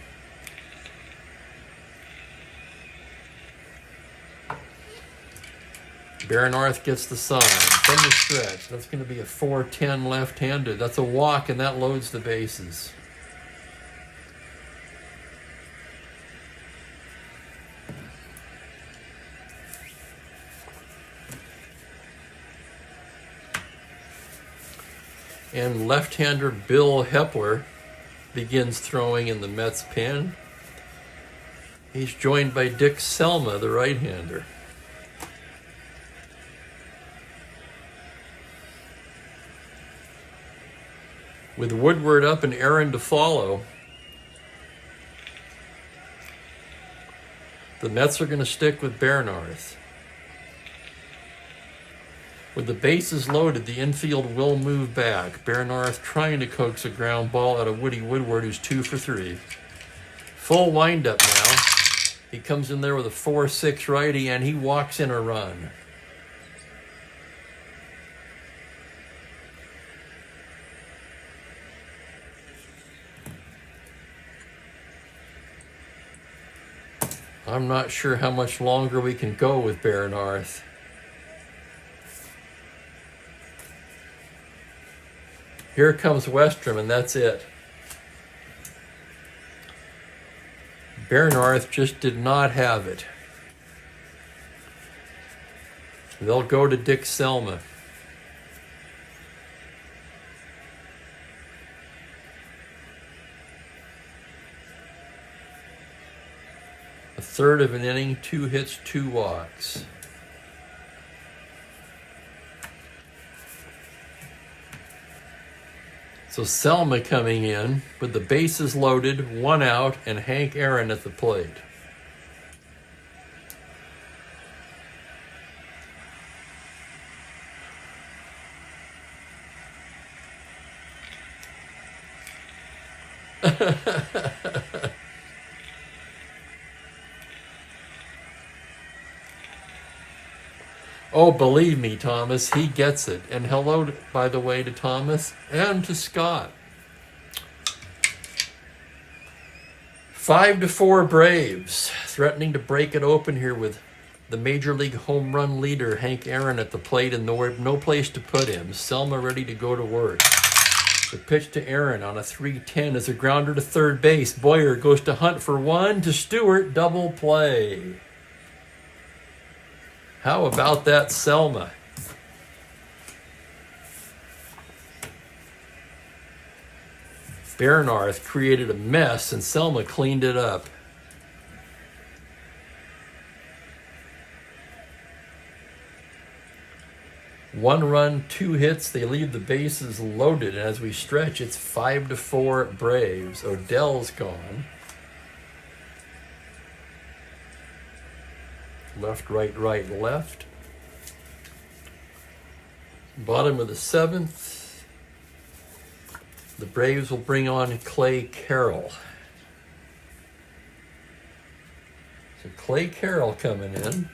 Baranarth gets the sign from the stretch. That's going to be a 4-10 left-handed. That's a walk, and that loads the bases. And left-hander Bill Hepler begins throwing in the Mets pen. He's joined by Dick Selma, the right-hander. With Woodward up and Aaron to follow, the Mets are going to stick with Bernarth. With the bases loaded, the infield will move back. Bernarth trying to coax a ground ball out of Woody Woodward, who's 2 for 3. Full windup now. He comes in there with a 4-6 righty, and he walks in a run. I'm not sure how much longer we can go with Bernarth. Here comes Westrom, and that's it. Bernarth just did not have it. They'll go to Dick Selma. A third of an inning, 2 hits, 2 walks. So Selma coming in with the bases loaded, 1 out, and Hank Aaron at the plate. Oh, believe me, Thomas, he gets it. And hello, by the way, to Thomas and to Scott. 5-4 Braves, threatening to break it open here with the Major League home run leader, Hank Aaron, at the plate and no place to put him. Selma ready to go to work. The pitch to Aaron on a 3-10 is a grounder to third base. Boyer goes to Hunt for 1, to Stewart, double play. How about that, Selma? Bernarth created a mess, and Selma cleaned it up. One run, 2 hits. They leave the bases loaded. And as we stretch, it's 5-4 Braves. Odell's gone. Left, right, right, left. Bottom of the 7th. The Braves will bring on Clay Carroll. So Clay Carroll coming in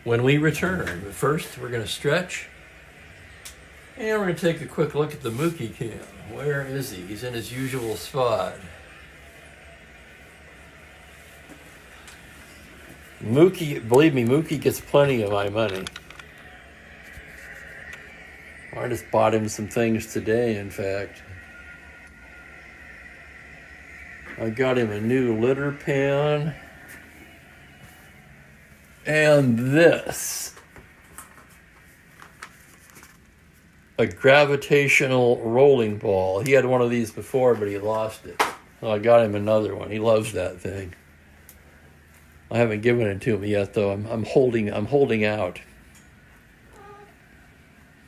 when we return. But first, we're going to stretch. And we're going to take a quick look at the Mookie cam. Where is he? He's in his usual spot. Mookie, believe me, Mookie gets plenty of my money. I just bought him some things today, in fact. I got him a new litter pan. And this. A gravitational rolling ball. He had one of these before, but he lost it. So I got him another one. He loves that thing. I haven't given it to him yet, though. I'm holding out.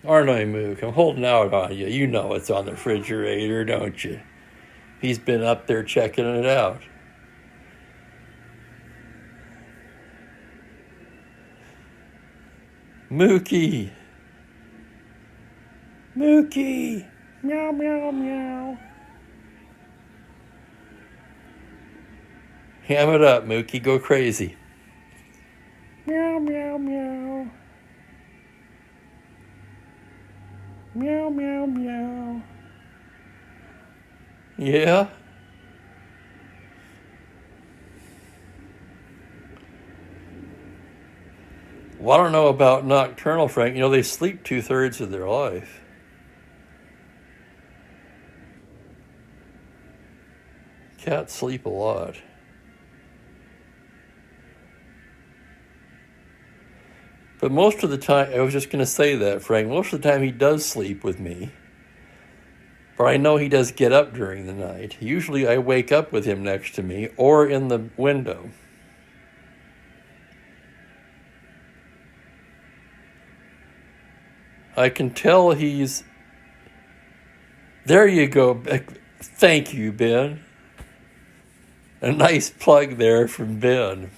Aren't I, Mook? I'm holding out on you. You know it's on the refrigerator, don't you? He's been up there checking it out. Mookie. Mookie. Meow, meow, meow. Ham it up, Mookie. Go crazy. Meow, meow, meow. Meow, meow, meow. Yeah? Well, I don't know about nocturnal, Frank. You know, they sleep 2/3 of their life. Cats sleep a lot. But most of the time, I was just going to say that, Frank, most of the time he does sleep with me. But I know he does get up during the night. Usually I wake up with him next to me or in the window. I can tell he's There you go. Thank you, Ben. A nice plug there from Ben.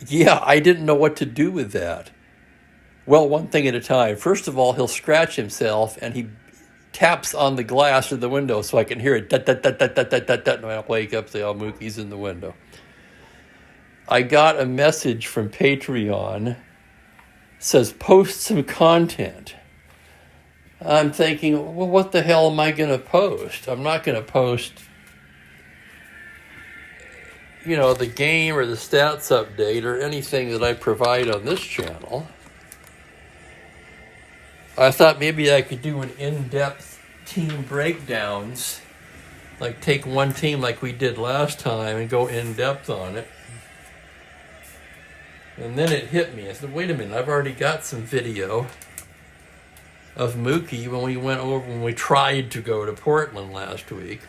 Yeah, I didn't know what to do with that. Well, one thing at a time. First of all, he'll scratch himself and he taps on the glass of the window so I can hear it. And I'll wake up, say, oh, Mookie's in the window. I got a message from Patreon. Says, post some content. I'm thinking, well, what the hell am I going to post? I'm not going to post, the game or the stats update or anything that I provide on this channel. I thought maybe I could do an in-depth team breakdowns, like take one team like we did last time and go in-depth on it. And then it hit me. I said, wait a minute, I've already got some video of Mookie when we tried to go to Portland last week.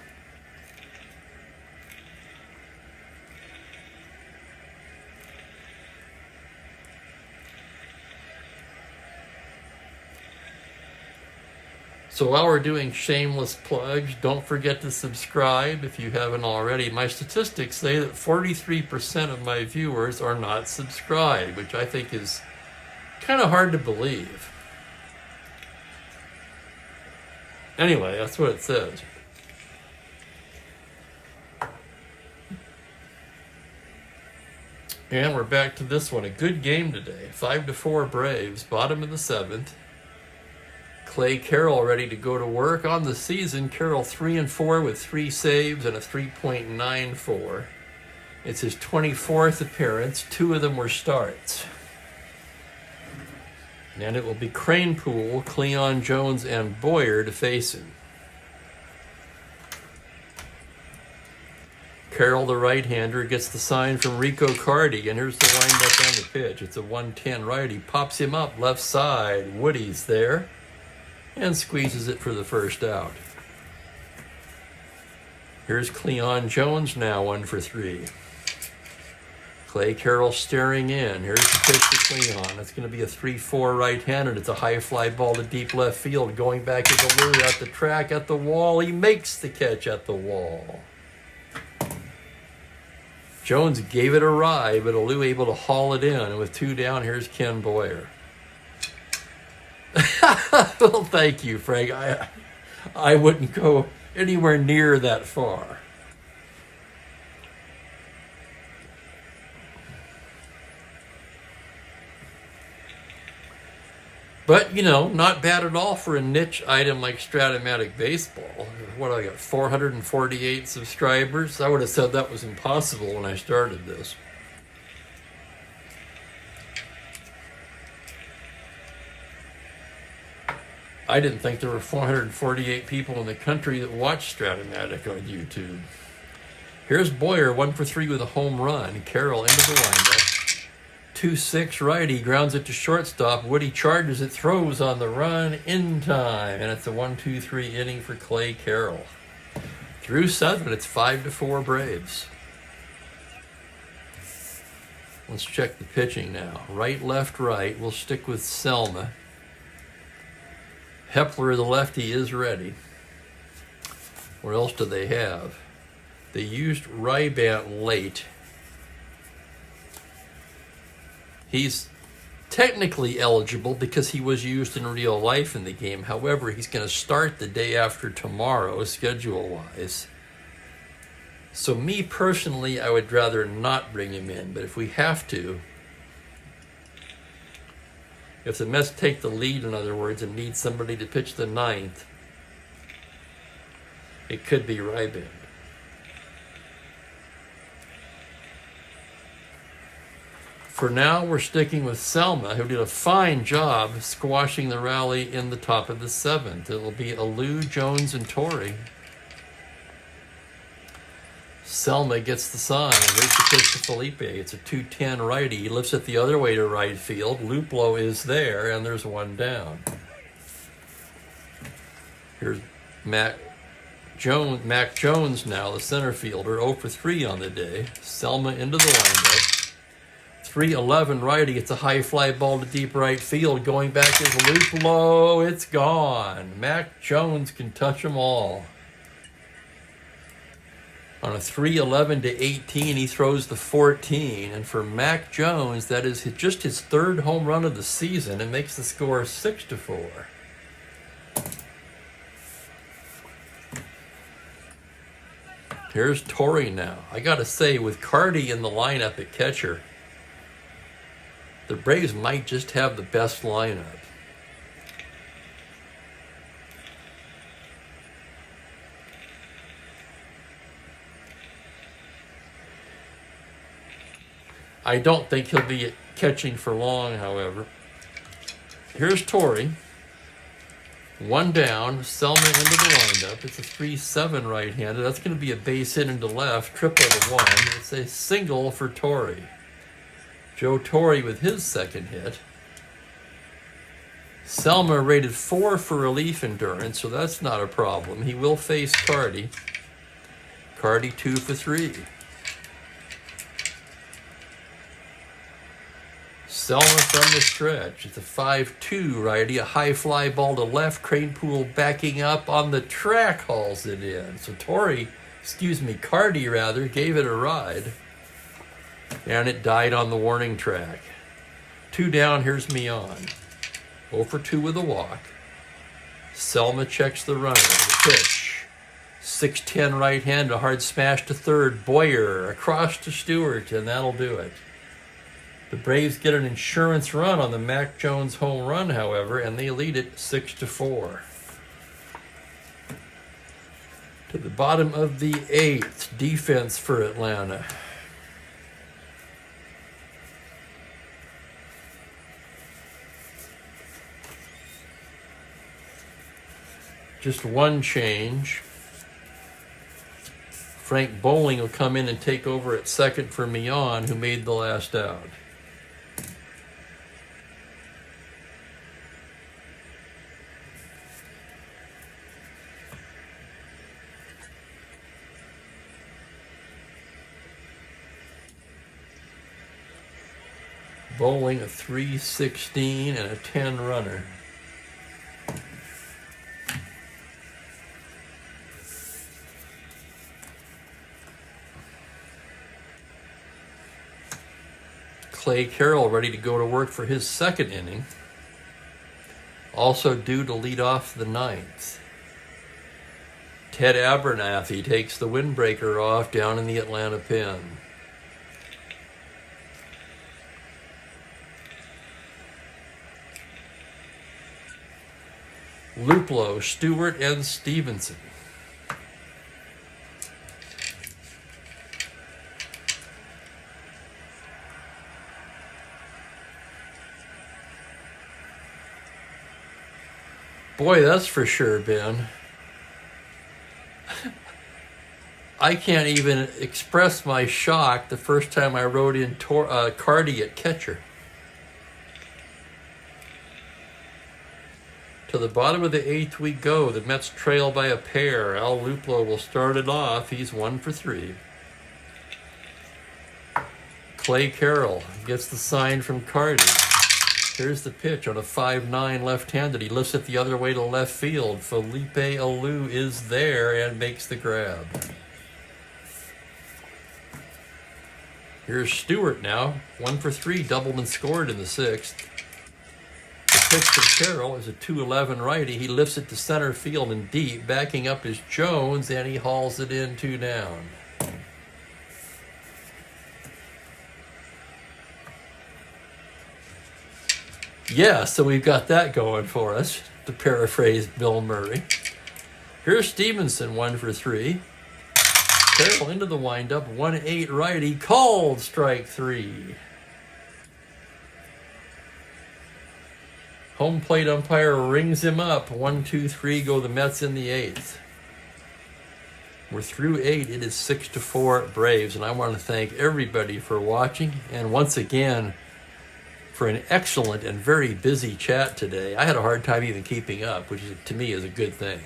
So while we're doing shameless plugs, don't forget to subscribe if you haven't already. My statistics say that 43% of my viewers are not subscribed, which I think is kind of hard to believe. Anyway, that's what it says. And we're back to this one. A good game today. 5-4 Braves, bottom of the 7th. Clay Carroll ready to go to work on the season. Carroll 3-4 with 3 saves and a 3.94. It's his 24th appearance. 2 of them were starts. And it will be Cranepool, Cleon Jones, and Boyer to face him. Carroll, the right-hander, gets the sign from Rico Cardi, and here's the windup on the pitch. It's a 110 righty. Pops him up left side. Woody's there. And squeezes it for the first out. Here's Cleon Jones now, 1 for 3. Clay Carroll staring in. Here's the pitch to Cleon. It's going to be a 3-4 right-handed. It's a high fly ball to deep left field. Going back to the lure at the track, at the wall. He makes the catch at the wall. Jones gave it a ride, but Alou able to haul it in. And with 2 down, here's Ken Boyer. Well, thank you, Frank. I wouldn't go anywhere near that far. But, not bad at all for a niche item like Strat-O-Matic Baseball. What, I got 448 subscribers? I would have said that was impossible when I started this. I didn't think there were 448 people in the country that watched Strat-O-Matic on YouTube. Here's Boyer, 1 for 3 with a home run. Carroll into the windup. 2-6 righty, grounds it to shortstop. Woody charges it, throws on the run in time. And it's a 1-2-3 inning for Clay Carroll. Through 7, it's 5-4 Braves. Let's check the pitching now. Right, left, right. We'll stick with Selma. Hepler, the lefty, is ready. What else do they have? They used Rybant late. He's technically eligible because he was used in real life in the game. However, he's going to start the day after tomorrow, schedule-wise. So me personally, I would rather not bring him in. But if we have to, if the Mets take the lead, in other words, and need somebody to pitch the 9th, it could be Rybant. For now, we're sticking with Selma, who did a fine job squashing the rally in the top of the 7th. It'll be Alou, Jones, and Torrey. Selma gets the sign. Here's the pitch to Felipe. It's a 2-10 righty. He lifts it the other way to right field. Luplo is there, and there's 1 down. Here's Mac Jones now, the center fielder, 0 for 3 on the day. Selma into the windup. 3-11 righty. It's a high fly ball to deep right field. Going back is Luplow. It's gone. Mac Jones can touch them all. On a 3-11 to 18, he throws the 14. And for Mac Jones, that is just his third home run of the season and makes the score 6-4. Here's Torrey now. I got to say, with Cardi in the lineup at catcher, the Braves might just have the best lineup. I don't think he'll be catching for long, however. Here's Torrey. One down, Selma into the windup. It's a 3-7 right-handed. That's going to be a base hit into left, triple to one. It's a single for Torrey. Joe Torre with his second hit. Selma rated 4 for relief endurance, so that's not a problem. He will face Cardi. Cardi 2 for 3. Selma from the stretch. It's a 5-2 righty. A high fly ball to left. Cranepool backing up on the track, hauls it in. So Cardi rather, gave it a ride. And it died on the warning track. 2 down, here's Mion. 0 for 2 with a walk. Selma checks the runner. The pitch. 6-10 right hand, a hard smash to third. Boyer across to Stewart, and that'll do it. The Braves get an insurance run on the Mac Jones home run, however, and they lead it 6-4. To the bottom of the 8th, defense for Atlanta. Just one change. Frank Bowling will come in and take over at second for Mion, who made the last out. Bowling a 3-16 and a 10 runner. Clay Carroll ready to go to work for his second inning. Also due to lead off the 9th. Ted Abernathy takes the windbreaker off down in the Atlanta pen. Luplow, Stewart, and Stevenson. Boy, that's for sure, Ben. I can't even express my shock the first time I wrote in Cardi at catcher. To the bottom of the 8th we go. The Mets trail by a pair. Al Luplow will start it off. He's 1 for 3. Clay Carroll gets the sign from Cardi. Here's the pitch on a 5-9 left-handed. He lifts it the other way to left field. Felipe Alou is there and makes the grab. Here's Stewart now. 1 for 3, doubled and scored in the 6th. The pitch from Carroll is a 2-11 righty. He lifts it to center field and deep. Backing up is Jones, and he hauls it in 2 down. Yeah, so we've got that going for us, to paraphrase Bill Murray. Here's Stevenson, 1 for 3. Carroll into the windup, 1-8 righty, called strike 3. Home plate umpire rings him up. 1-2-3 go the Mets in the 8th. We're through 8. It is 6-4 Braves, and I want to thank everybody for watching, and once again, for an excellent and very busy chat today. I had a hard time even keeping up, which to me is a good thing.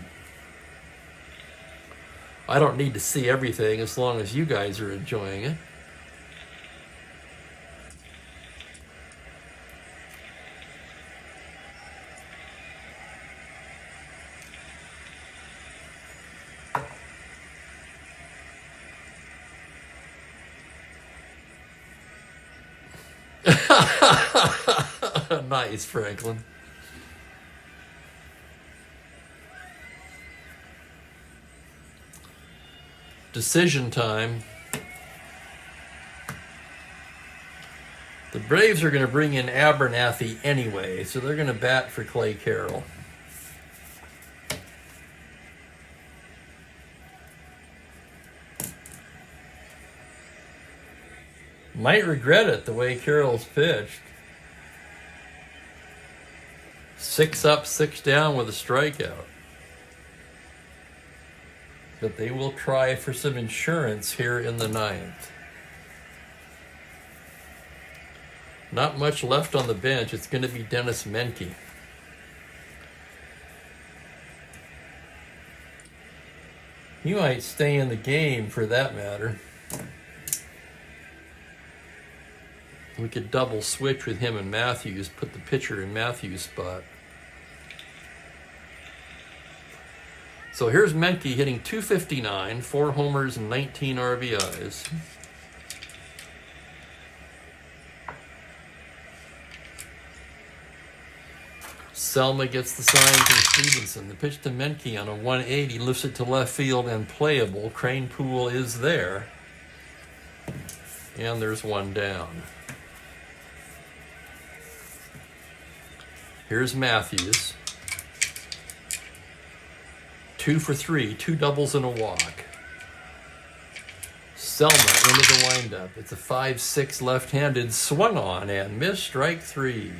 I don't need to see everything as long as you guys are enjoying it. Nice, Franklin. Decision time. The Braves are going to bring in Abernathy anyway, so they're going to bat for Clay Carroll. Might regret it the way Carroll's pitched. 6 up, 6 down with a strikeout. But they will try for some insurance here in the 9th. Not much left on the bench. It's going to be Dennis Menke. He might stay in the game for that matter. We could double switch with him and Matthews, put the pitcher in Matthews' spot. So here's Menke hitting .259, 4 homers and 19 RBIs. Selma gets the sign from Stevenson. The pitch to Menke on a 180 lifts it to left field and playable. Crane Pool is there. And there's one down. Here's Matthews. 2 for 3, 2 doubles and a walk. Selma into the windup. It's a 5-6 left-handed, swung on and missed, strike 3.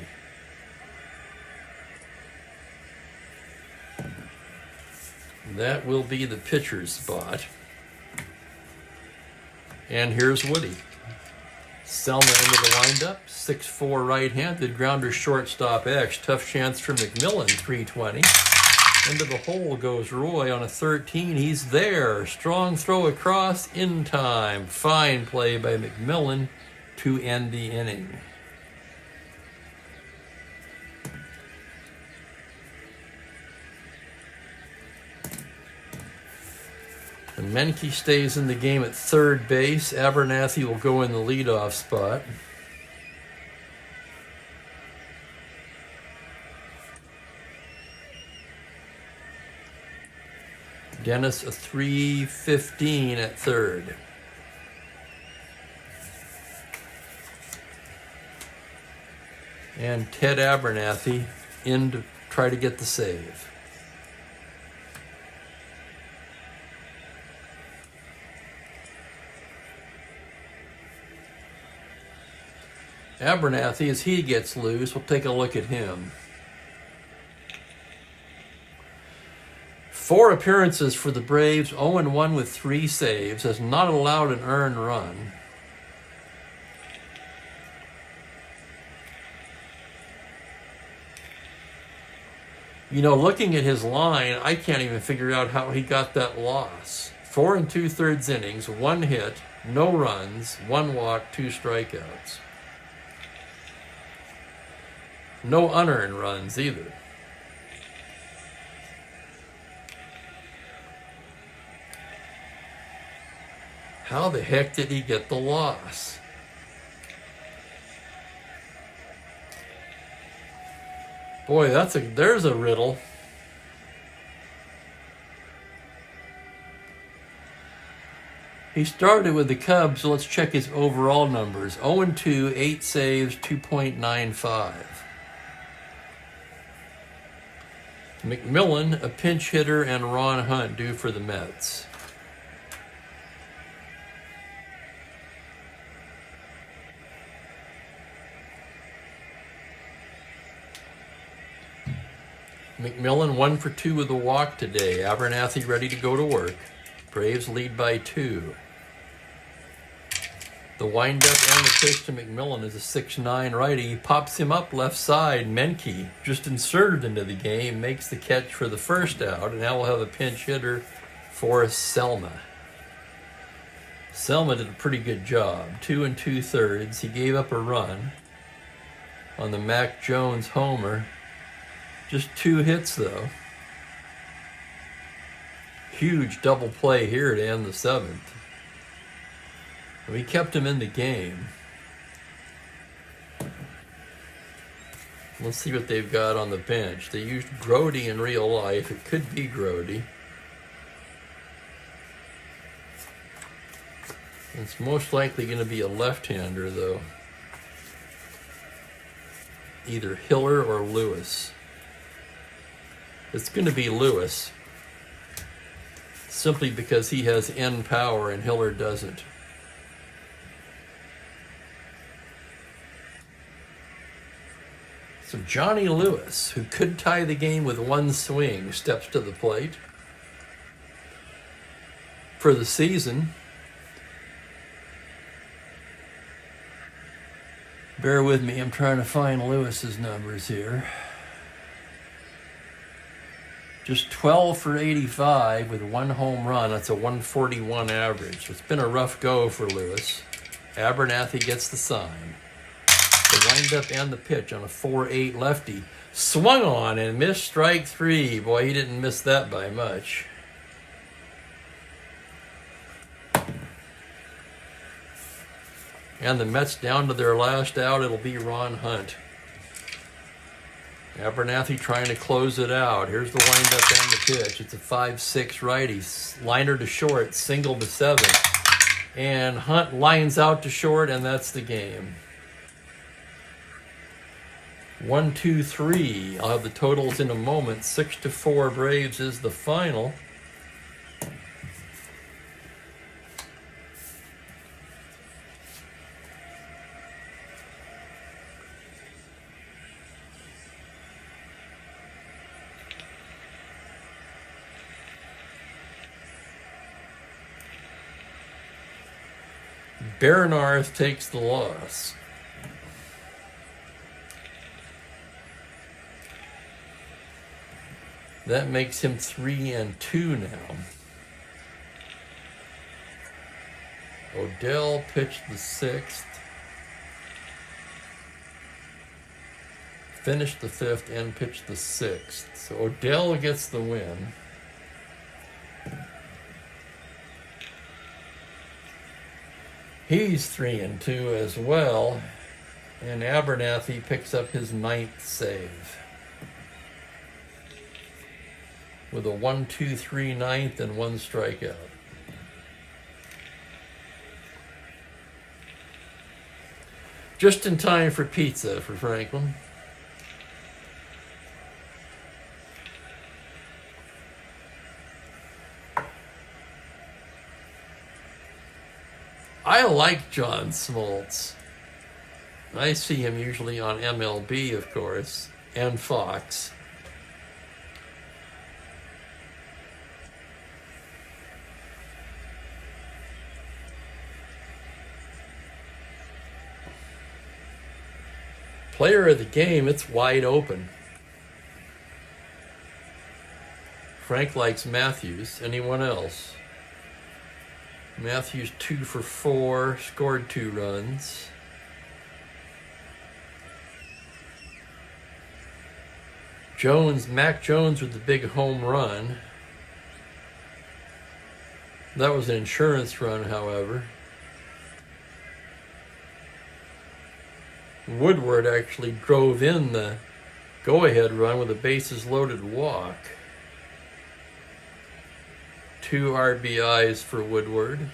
That will be the pitcher's spot. And here's Woody. Selma into the windup. 6'4" right-handed, grounder shortstop X. Tough chance for McMillan, 320. Into the hole goes Roy on a 13. He's there. Strong throw across in time. Fine play by McMillan to end the inning. And Menke stays in the game at third base. Abernathy will go in the leadoff spot. Dennis a 315 at third. And Ted Abernathy in to try to get the save. Abernathy, as he gets loose, we'll take a look at him. 4 appearances for the Braves, 0-1 with 3 saves, has not allowed an earned run. You know, looking at his line, I can't even figure out how he got that loss. 4 2/3 innings, 1 hit, no runs, 1 walk, 2 strikeouts. No unearned runs either. How the heck did he get the loss? Boy, there's a riddle. He started with the Cubs, so let's check his overall numbers. 0-2, 8 saves, 2.95. McMillan, a pinch hitter, and Ron Hunt due for the Mets. McMillan 1 for 2 with a walk today. Abernathy ready to go to work. Braves lead by 2. The windup and the pitch to McMillan is a 6'9" righty. He pops him up left side. Menke, just inserted into the game, makes the catch for the first out, and now we'll have a pinch hitter for Selma. Selma did a pretty good job. 2 2/3. He gave up a run on the Mac Jones homer. Just 2 hits, though. Huge double play here to end the 7th. We kept him in the game. Let's see what they've got on the bench. They used Grody in real life. It could be Grody. It's most likely going to be a left-hander, though. Either Hiller or Lewis. It's going to be Lewis, simply because he has end power and Hiller doesn't. So Johnny Lewis, who could tie the game with one swing, steps to the plate. For the season, bear with me, I'm trying to find Lewis's numbers here. Just 12 for 85 with one home run. That's a 141 average. It's been a rough go for Lewis. Abernathy gets the sign. The windup and the pitch on a 4-8 lefty. Swung on and missed strike three. Boy, he didn't miss that by much. And the Mets down to their last out. It'll be Ron Hunt. Abernathy trying to close it out. Here's the windup and the pitch. It's a 5-6 righty. Liner to short, single to 7. And Hunt lines out to short, and that's the game. 1, 2, 3. I'll have the totals in a moment. 6-4 Braves is the final. Baranarth takes the loss. That makes him 3-2 now. Odell pitched the 6th. Finished the 5th and pitched the 6th. So Odell gets the win. He's 3-2 as well. And Abernathy picks up his 9th save. With a 1-2-3 9th and 1 strikeout. Just in time for pizza for Franklin. I like John Smoltz. I see him usually on MLB, of course, and Fox. Player of the game, it's wide open. Frank likes Matthews. Anyone else? Matthews 2 for 4, scored 2 runs. Mac Jones with the big home run. That was an insurance run, however. Woodward actually drove in the go-ahead run with a bases-loaded walk. 2 RBIs for Woodward.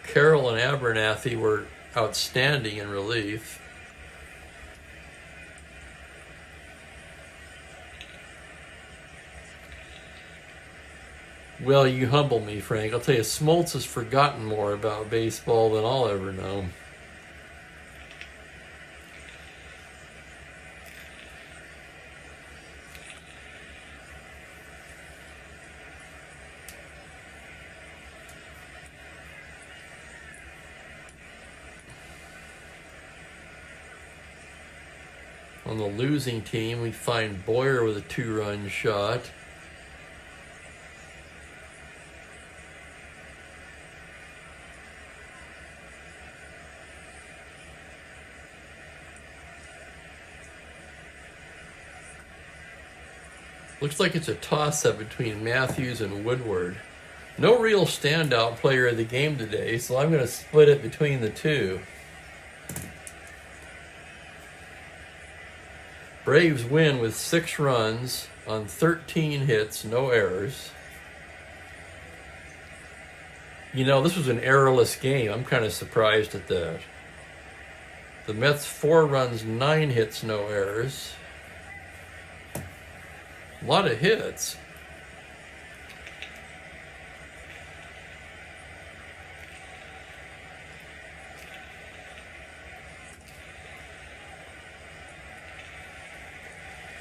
Carroll and Abernathy were outstanding in relief. Well, you humble me, Frank. I'll tell you, Smoltz has forgotten more about baseball than I'll ever know. On the losing team, we find Boyer with a 2-run shot. Looks like it's a toss-up between Matthews and Woodward. No real standout player of the game today, so I'm going to split it between the two. Braves win with 6 runs on 13 hits, no errors. You know, this was an errorless game. I'm kind of surprised at that. The Mets 4 runs, 9 hits, no errors. A lot of hits.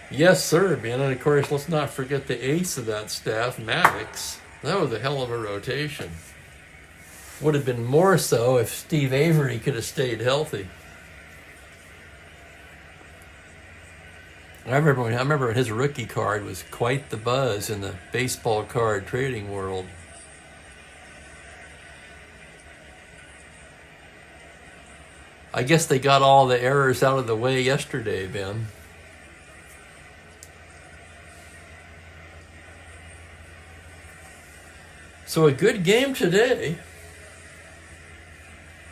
Yes, sir, man. And of course, let's not forget the ace of that staff, Maddox. That was a hell of a rotation. Would have been more so if Steve Avery could have stayed healthy. I remember when his rookie card was quite the buzz in the baseball card trading world. I guess they got all the errors out of the way yesterday, Ben. So a good game today.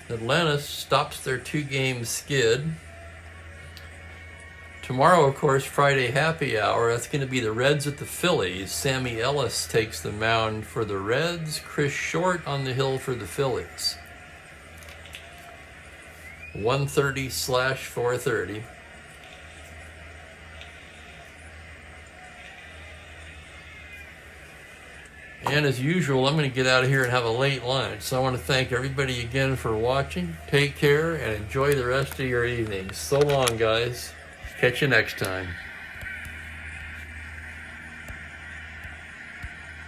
Atlanta stops their 2-game skid. Tomorrow, of course, Friday happy hour. That's going to be the Reds at the Phillies. Sammy Ellis takes the mound for the Reds. Chris Short on the hill for the Phillies. 1:30/4:30. And as usual, I'm going to get out of here and have a late lunch. So I want to thank everybody again for watching. Take care and enjoy the rest of your evening. So long, guys. Catch you next time.